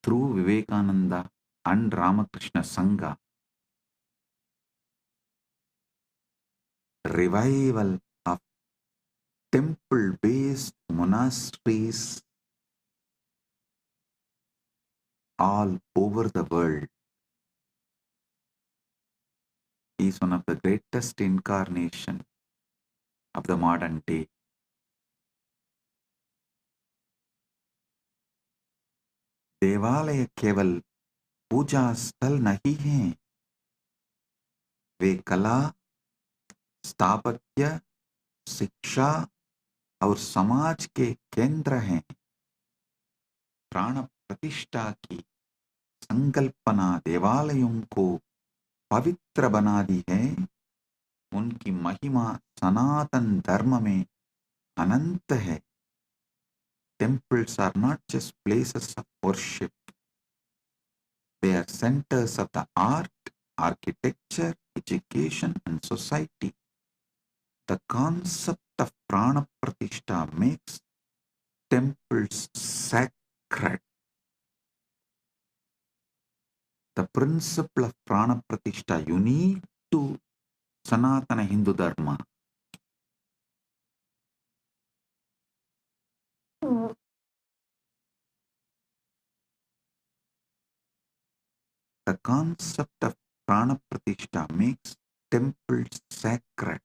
through Vivekananda and Ramakrishna Sangha. Revival of temple-based monasteries all over the world. He is one of the greatest incarnation of the modern day. देवालय केवल पूजा स्थल नहीं हैं, वे कला, स्थापत्य, शिक्षा और समाज के केंद्र हैं. प्राण प्रतिष्ठा की संकल्पना देवालयों को पवित्र बना दी है. उनकी महिमा सनातन धर्म में अनंत है. Temples are not just places of worship. They are centers of the art, architecture, education, and society. The concept of prana pratishtha makes temples sacred. The principle of prana pratishtha unique to Sanatana Hindu Dharma. The concept of prana pratishtha makes temples sacred.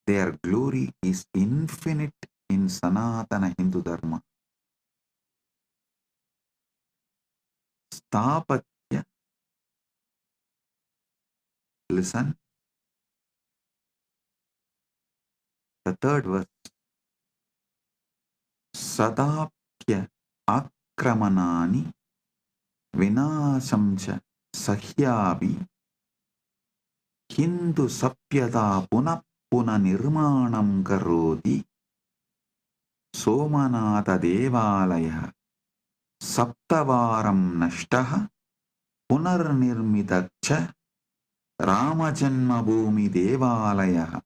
Their glory is infinite in Sanatana Hindu Dharma. Sthapatya. Listen. The third verse. Sadapya akramanani vinasham cha sahyabi Hindu sapyada punah punah nirmanam karodi Somanatha devalaya saptavaram nashtaha punarnirmitacha Ramajanmabhoomi devalaya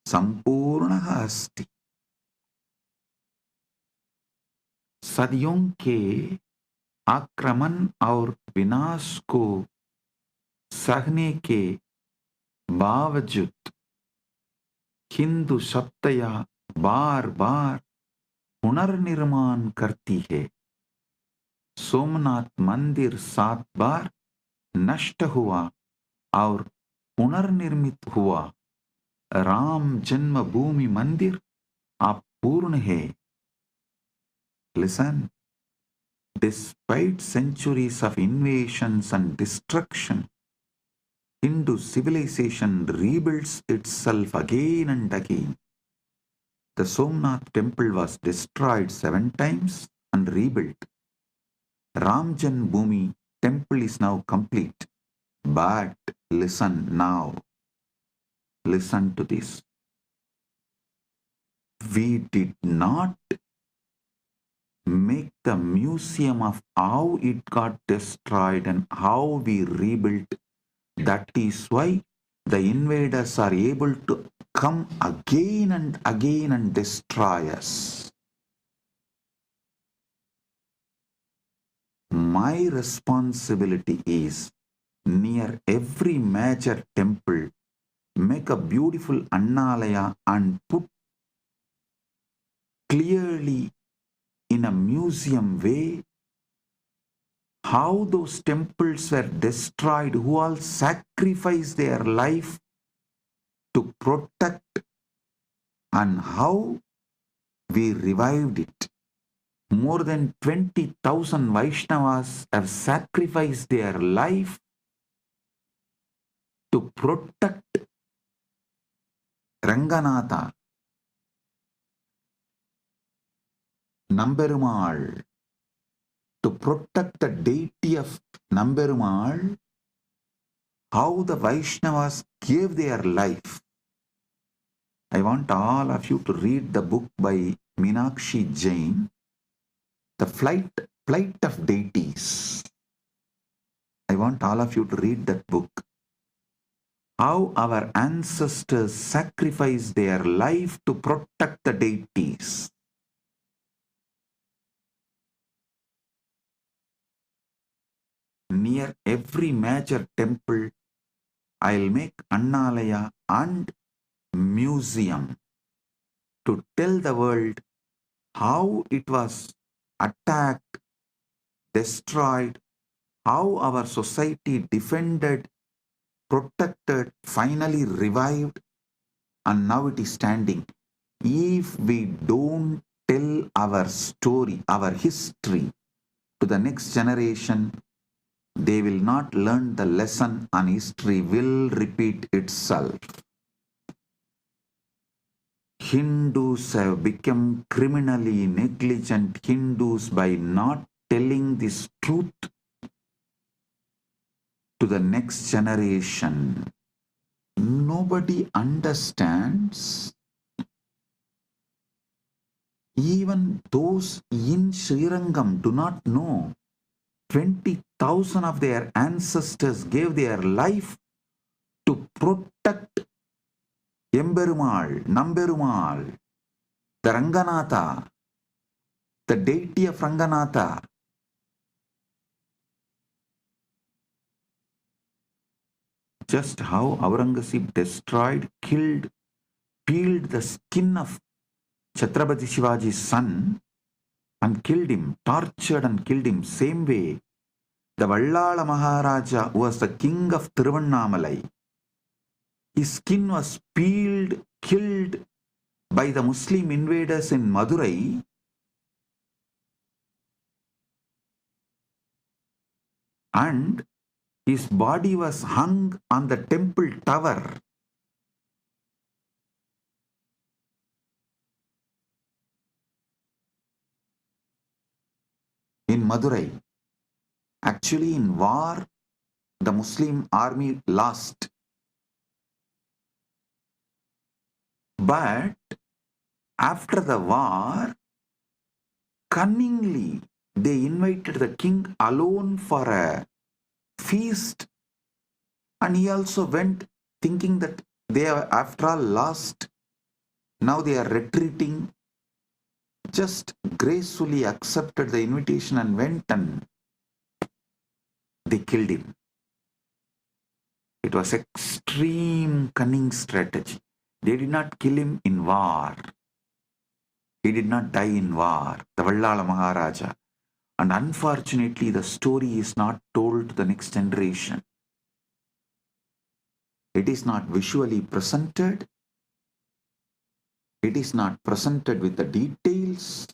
संपूर्ण अस्ति. सदियों के आक्रमण और विनाश को सहने के बावजूद हिंदू सत्ता बार बार पुनर्निर्माण करती है. सोमनाथ मंदिर 7 बार नष्ट हुआ और पुनर्निर्मित हुआ. राम जन्मभूमि मंदिर अपूर्ण है. Listen. Despite centuries of invasions and destruction, Hindu civilization rebuilds itself again and again. The Somnath temple was destroyed 7 times and rebuilt. Ram Janmabhoomi temple is now complete. But listen now. Listen to this. We did not make the museum of how it got destroyed and how we rebuilt. That is why the invaders are able to come again and destroy us. My responsibility is near every major temple, make a beautiful Annalaya and put clearly in a museum way how those temples were destroyed, who all sacrificed their life to protect, and how we revived it. More than 20,000 Vaishnavas have sacrificed their life to protect Ranganatha, Namberumal, to protect the deity of Namberumal, how the Vaishnavas gave their life. I want all of you to read the book by Meenakshi Jain, The Flight of Deities. I want all of you to read that book. How our ancestors sacrificed their life to protect the deities. Near every major temple, I'll make Annalaya and museum to tell the world how it was attacked, destroyed, how our society defended, protected, finally revived, and now it is standing. If we don't tell our story, our history to the next generation, they will not learn the lesson and history will repeat itself. Hindus have become criminally negligent Hindus by not telling this truth to the next generation. Nobody understands. Even those in Srirangam do not know. 20,000 of their ancestors gave their life to protect Emberumal, Namberumal, the Ranganatha, the deity of Ranganatha. Just how Aurangzeb destroyed, killed, peeled the skin of Chhatrapati Shivaji's son and killed him, tortured and killed him. Same way, the Vallala Maharaja was the king of Tiruvannamalai. His skin was peeled, killed by the Muslim invaders in Madurai. And his body was hung on the temple tower. In Madurai. Actually, in war, the Muslim army lost. But after the war, cunningly, they invited the king alone for a feast. And he also went thinking that they are after all lost. Now they are retreating. Just gracefully accepted the invitation and went and they killed him. It was extreme cunning strategy. They did not kill him in war. He did not die in war, the Vallala Maharaja. And unfortunately, the story is not told to the next generation. It is not visually presented. It is not presented with the details.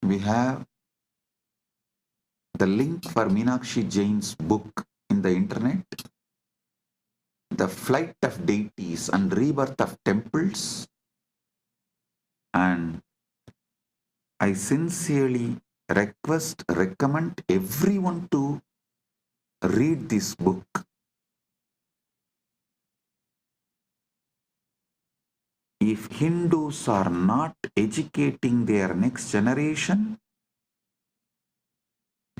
We have the link for Meenakshi Jain's book in the internet, The Flight of Deities and Rebirth of Temples. And I sincerely recommend everyone to read this book. If Hindus are not educating their next generation,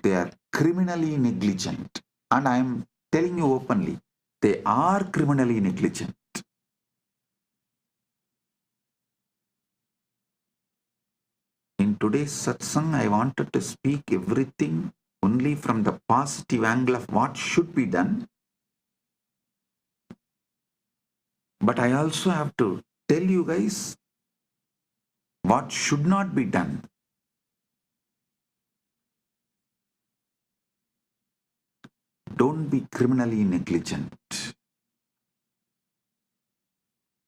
they are criminally negligent. And I am telling you openly, they are criminally negligent. In today's satsang, I wanted to speak everything only from the positive angle of what should be done. But I also have to tell you guys what should not be done. Don't be criminally negligent.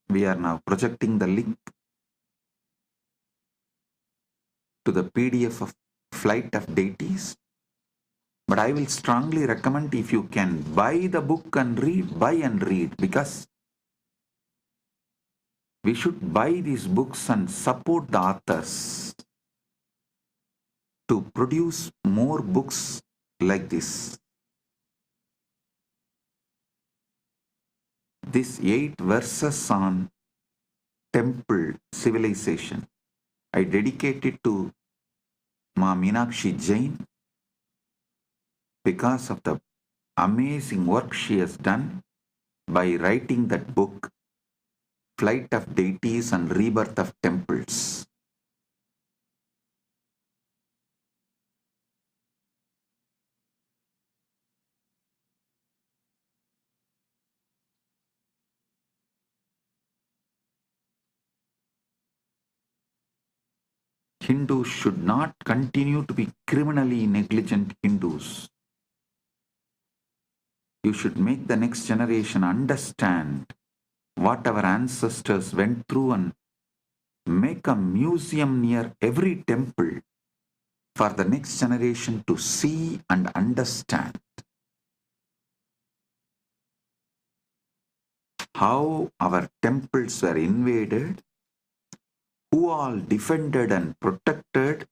We are now projecting the link to the PDF of Flight of Deities. But I will strongly recommend, if you can buy the book and read, buy and read, because we should buy these books and support the authors to produce more books like this. These 8 verses on temple civilization, I dedicate it to Ma Meenakshi Jain because of the amazing work she has done by writing that book, Flight of Deities and Rebirth of Temples. Hindus should not continue to be criminally negligent Hindus. You should make the next generation understand what our ancestors went through and make a museum near every temple for the next generation to see and understand how our temples were invaded, who all defended and protected,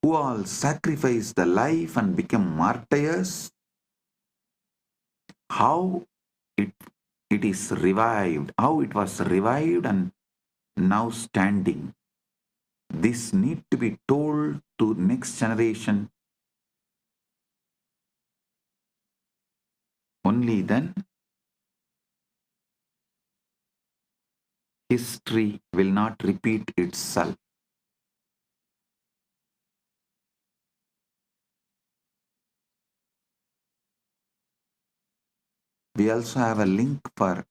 who all sacrificed the life and became martyrs, how it is revived, how it was revived and now standing. This need to be told to next generation. Only then history will not repeat itself. We also have a link for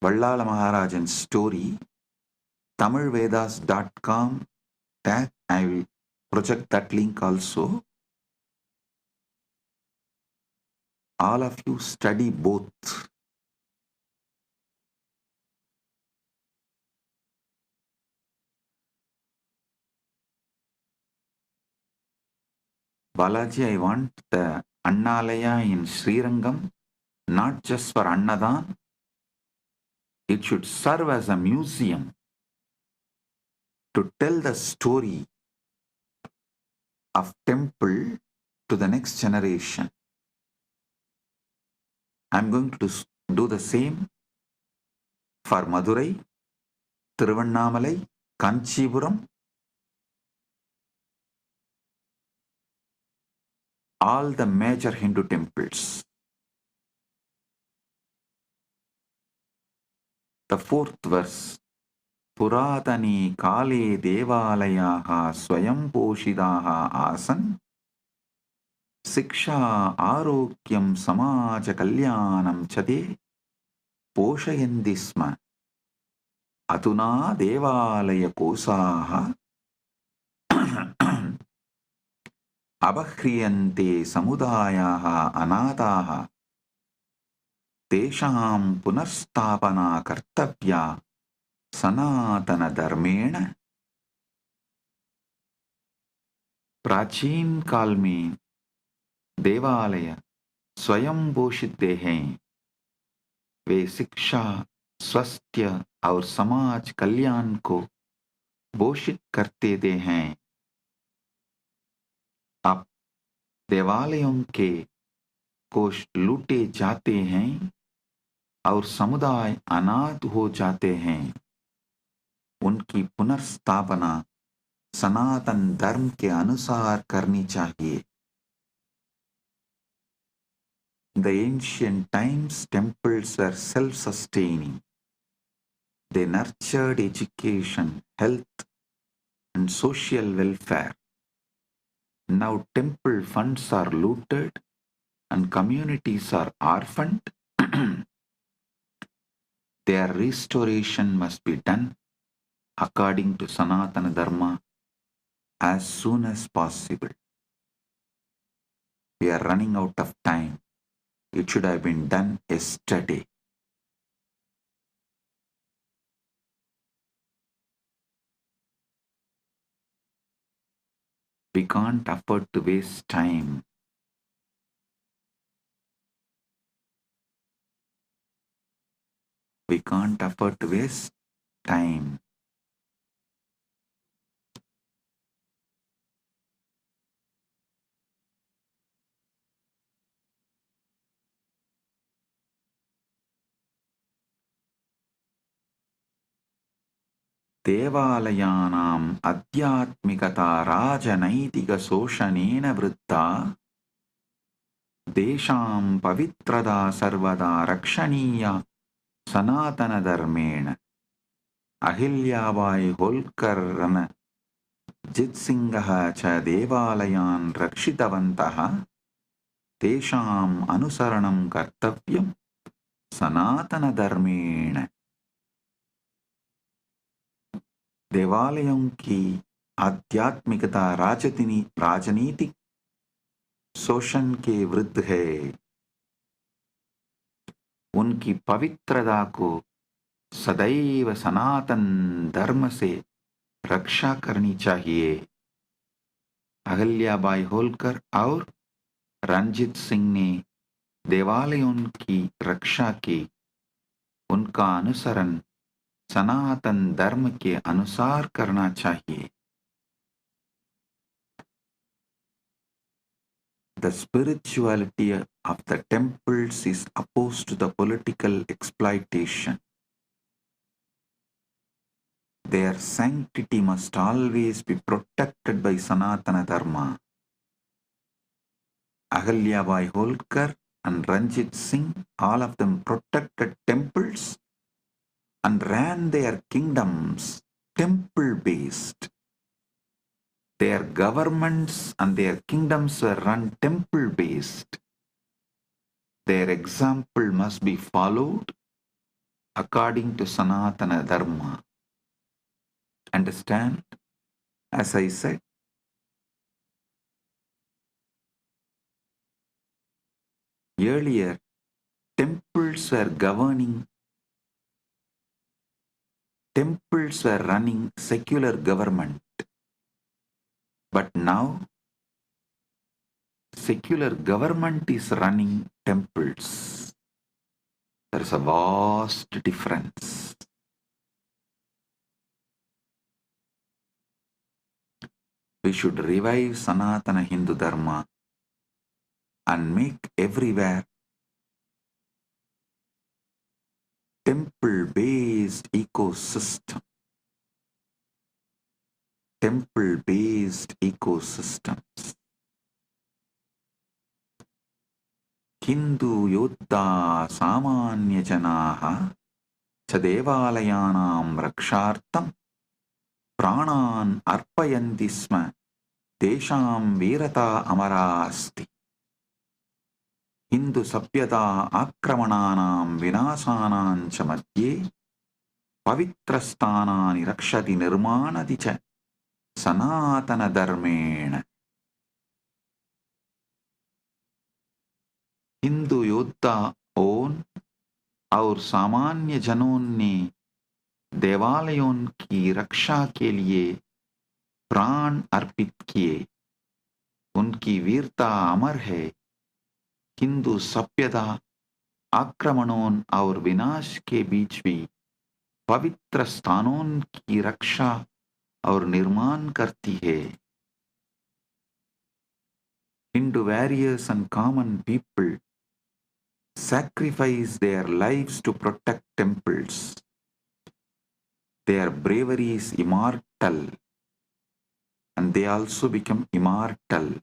Vallala Maharajan's story, tamilvedas.com. That I will project that link also. All of you study both. Balaji, I want the Annalaya in Srirangam, not just for Annadan. It should serve as a museum to tell the story of temple to the next generation. I'm going to do the same for Madurai, Tiruvannamalai, Kanchipuram, all the major Hindu temples. The 4th verse, Puratani kale devalayaha swayam poshidaha asan Siksha arogyam samaja kalyanam chade poshayandi sma Aduna devalaya kosaha abhriyante samudayaha anataha Tesham punarstapana kartavya sanatana dharmena. प्राचीन काल में देवालय स्वयं पोषित हैं, वे शिक्षा, स्वास्थ्य और समाज कल्याण को पोषित करते हैं। अब देवालयों के कोष लूटे जाते हैं और समुदाय अनाथ हो जाते हैं। उनकी पुनर्स्थापना सनातन धर्म के अनुसार करनी चाहिए। In the ancient times, temples were self-sustaining. They nurtured education, health, and social welfare. Now temple funds are looted and communities are orphaned. Their restoration must be done according to Sanatana Dharma as soon as possible. We are running out of time. It should have been done yesterday. We can't afford to waste time. We can't afford to waste time. देवालयानाम् आध्यात्मिकता राजनैतिकशोषणेन वृद्धा देशां पवित्रता सर्वदा रक्षणीया सनातनधर्मेण. अहिल्याबाई होल्कर् रणजित्सिंहः च देवालयान् रक्षितवन्तः. तेषाम् अनुसरणं कर्तव्यं सनातनधर्मेण. देवालयों की आध्यात्मिकता राजनीतिक शोषण के विरुद्ध है. उनकी पवित्रता को सदैव सनातन धर्म से रक्षा करनी चाहिए. अहिल्याबाई होल्कर और रणजीत सिंह ने देवालयों की रक्षा की. उनका अनुसरण सनातन धर्म के अनुसार करना चाहिए. The spirituality of the temples is opposed to the political exploitation. Their sanctity must always be protected by Sanatana Dharma. Ahalyabai Holkar and Ranjit Singh, all of them protected temples and ran their kingdoms temple-based. Their governments and their kingdoms were run temple-based. Their example must be followed according to Sanatana Dharma. Understand? As I said, earlier, temples were running secular government. But now, secular government is running temples. There is a vast difference. We should revive Sanatana Hindu Dharma and make everywhere temple-based ecosystem. Temple-based ecosystems. Hindu Yoddha Samanya Janaha च देवालयानां रक्षार्थं प्राणान् अर्पयन्ति स्म. तेषां वीरता अमरा अस्ति. हिंदू सभ्यता आक्रमणानां विनाशानां च मध्ये पवित्रस्थानानि रक्षति निर्माणति च सनातनधर्मेण. हिंदू योद्धा और सामान्य जनों ने देवालयों की रक्षा के लिए प्राण अर्पित किए. उनकी वीरता अमर है. हिंदू सभ्यता आक्रमणों और विनाश के बीच भी पवित्र स्थानों की रक्षा और निर्माण करती है. Hindu warriors and common people sacrifice their lives to protect temples. Their bravery is immortal, and they also become immortal.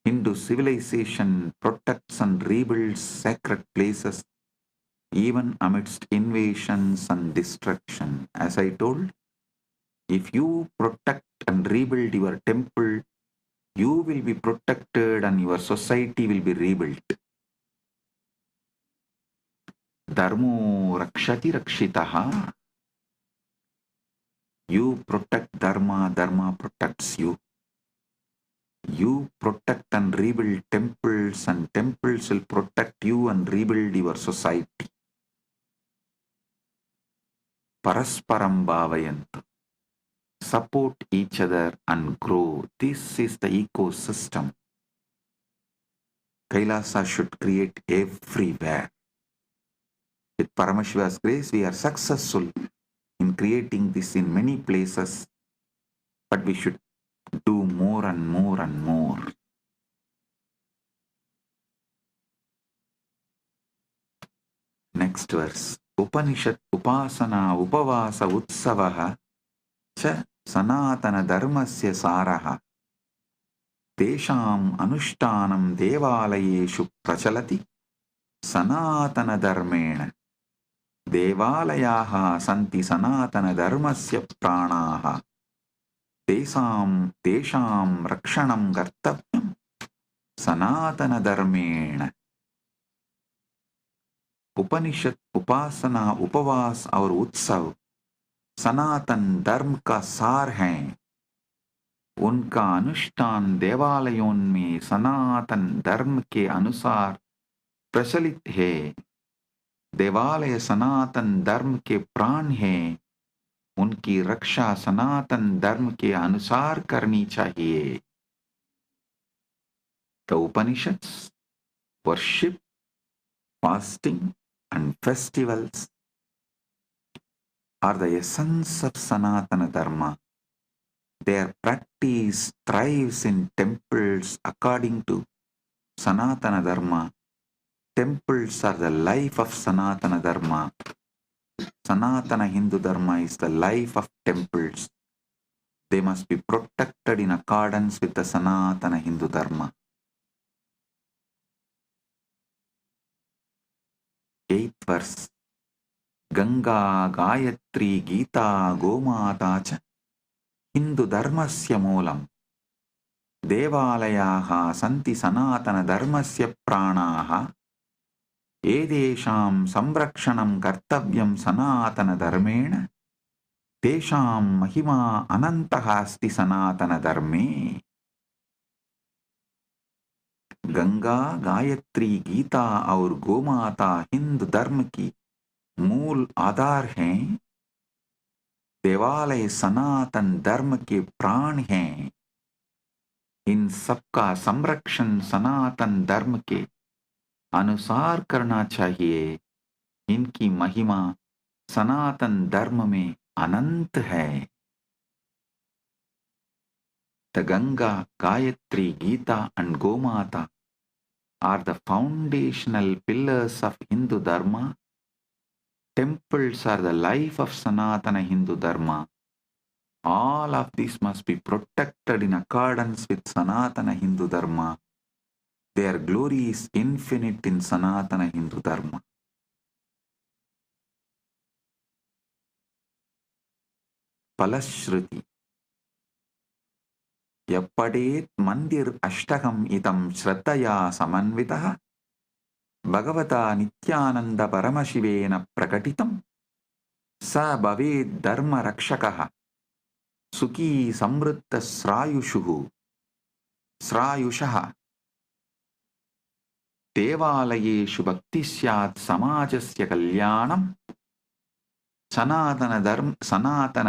Hindu civilization protects and rebuilds sacred places even amidst invasions and destruction. As I told, if you protect and rebuild your temple, you will be protected and your society will be rebuilt. Dharmo rakshati rakshitaha. You protect Dharma, Dharma protects you. You protect and rebuild temples, and temples will protect you and rebuild your society. Parasparam bhavayantu. support each other and grow. This is the ecosystem Kailasa should create everywhere. With Paramashiva's grace, we are successful in creating this in many places, but we should do more and more and more. Next verse. Upanishad upasana upavasa utsavaha cha sanatana dharmasya saraha tesham anushtanam devalayeshu prachalati sanatana dharmena devalayaha santi sanatana dharmasya pranaha tesham rakshanam kartavyam sanatana dharmena. उपनिषद उपासना उपवास और उत्सव सनातन धर्म का सार हैं। उनका अनुष्ठान देवालयों में सनातन धर्म के अनुसार प्रचलित है। देवालय सनातन धर्म के प्राण हैं। उनकी रक्षा सनातन धर्म के अनुसार करनी चाहिए। The Upanishads worship, fasting and festivals are the essence of Sanatana Dharma. Their practice thrives in temples according to Sanatana Dharma. Temples are the life of Sanatana Dharma. Sanatana Hindu Dharma is the life of temples. They must be protected in accordance with the Sanatana Hindu Dharma. 8th verse. Ganga, Gayatri, Gita, Gomata cha Hindu Dharmasya moolam. Devalayaha santi sanatana dharmasya pranaha. Edesham samrakshanam kartavyam sanatana dharmena. Tesham mahima anantaha asti sanatana dharme. Ganga, Gayatri, Gita और गोमाता हिंदू धर्म की मूल आधार हैं। देवालय सनातन धर्म के प्राण हैं। इन सबका संरक्षण सनातन धर्म के अनुसार करना चाहिए। इनकी महिमा सनातन धर्म में अनंत है। The Ganga, Gayatri, Gita and Gomata are the foundational pillars of Hindu Dharma. Temples are the life of Sanatana Hindu Dharma. All of these must be protected in accordance with Sanatana Hindu Dharma. Their glory is infinite in Sanatana Hindu Dharma. Palashruti. Yappadet mandir ashtagam idam shraddhaya samanvitaha Bhagavata Nityananda Paramashivena prakatitam sa bhaved dharma rakshakaha sukhi samruddha srayushaha devalayeshu bhakti syat samajasya kalyanam sanatana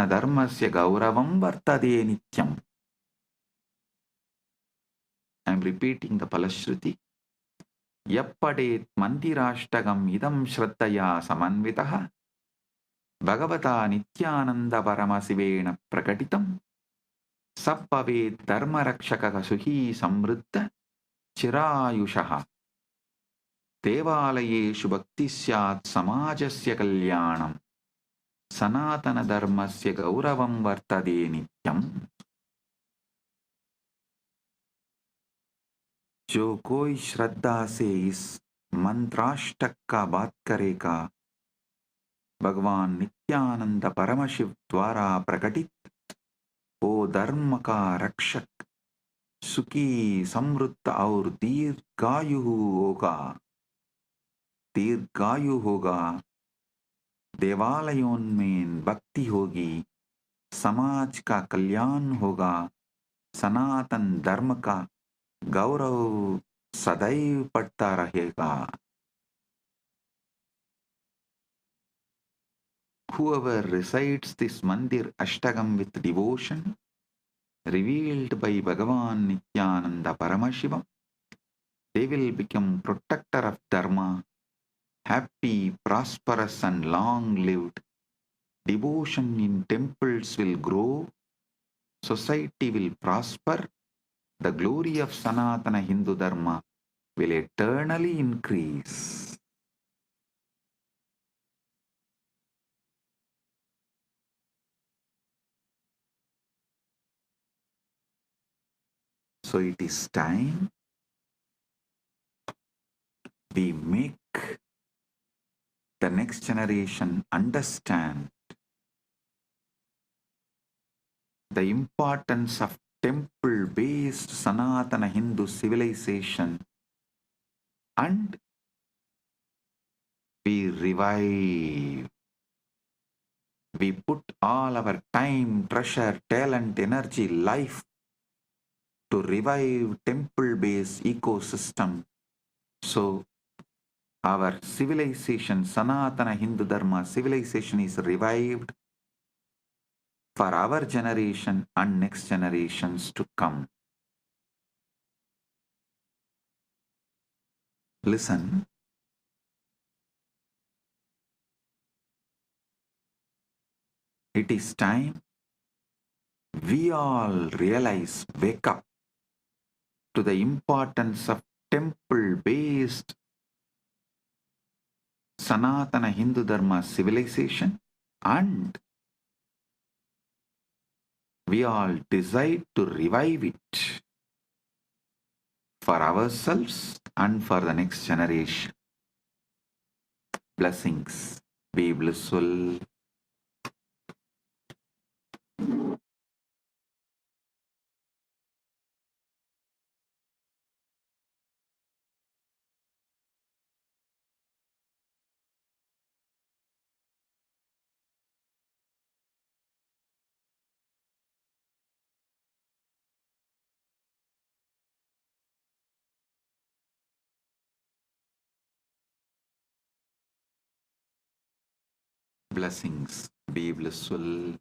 dharmasya gauravam vartade nityam. I am repeating the Palashruti. Yappadet mandirashtagam idam shraddhaya samanvitaha Bhagavata Nityananda Paramasivena prakatitam sabbhavet dharma rakshaka suhi samruddha chirayushaha devalayeshu bhakti syat samajasya kalyanam sanatana dharmasya gauravam vartade nityam. जो कोई श्रद्धा से इस मंत्राष्टक का बात करेगा भगवान नित्यानंद परमशिव द्वारा प्रकटित वो धर्म का रक्षक सुखी समृद्ध और दीर्घायु होगा। देवालयों में भक्ति होगी, समाज का कल्याण होगा, सनातन धर्म का गौरव सदैव बढ़ता रहेगा। Whoever recites this Mandir Ashtagam with devotion, revealed by Bhagavan Nityananda Paramashivam, they will become protector of Dharma, happy, prosperous and long-lived. Devotion in temples will grow, society will prosper, the glory of Sanatana Hindu Dharma will eternally increase. So it is time we make the next generation understand the importance of temple-based Sanatana Hindu civilization, and we revive. We put all our time, treasure, talent, energy, life to revive temple-based ecosystem. So our civilization, Sanatana Hindu Dharma civilization, is revived for our generation and next generations to come. Listen, it is time we all realize, wake up to the importance of temple-based Sanatana Hindu Dharma civilization, and we all decide to revive it for ourselves and for the next generation. Blessings. Be blissful. Blessings. Be blissful.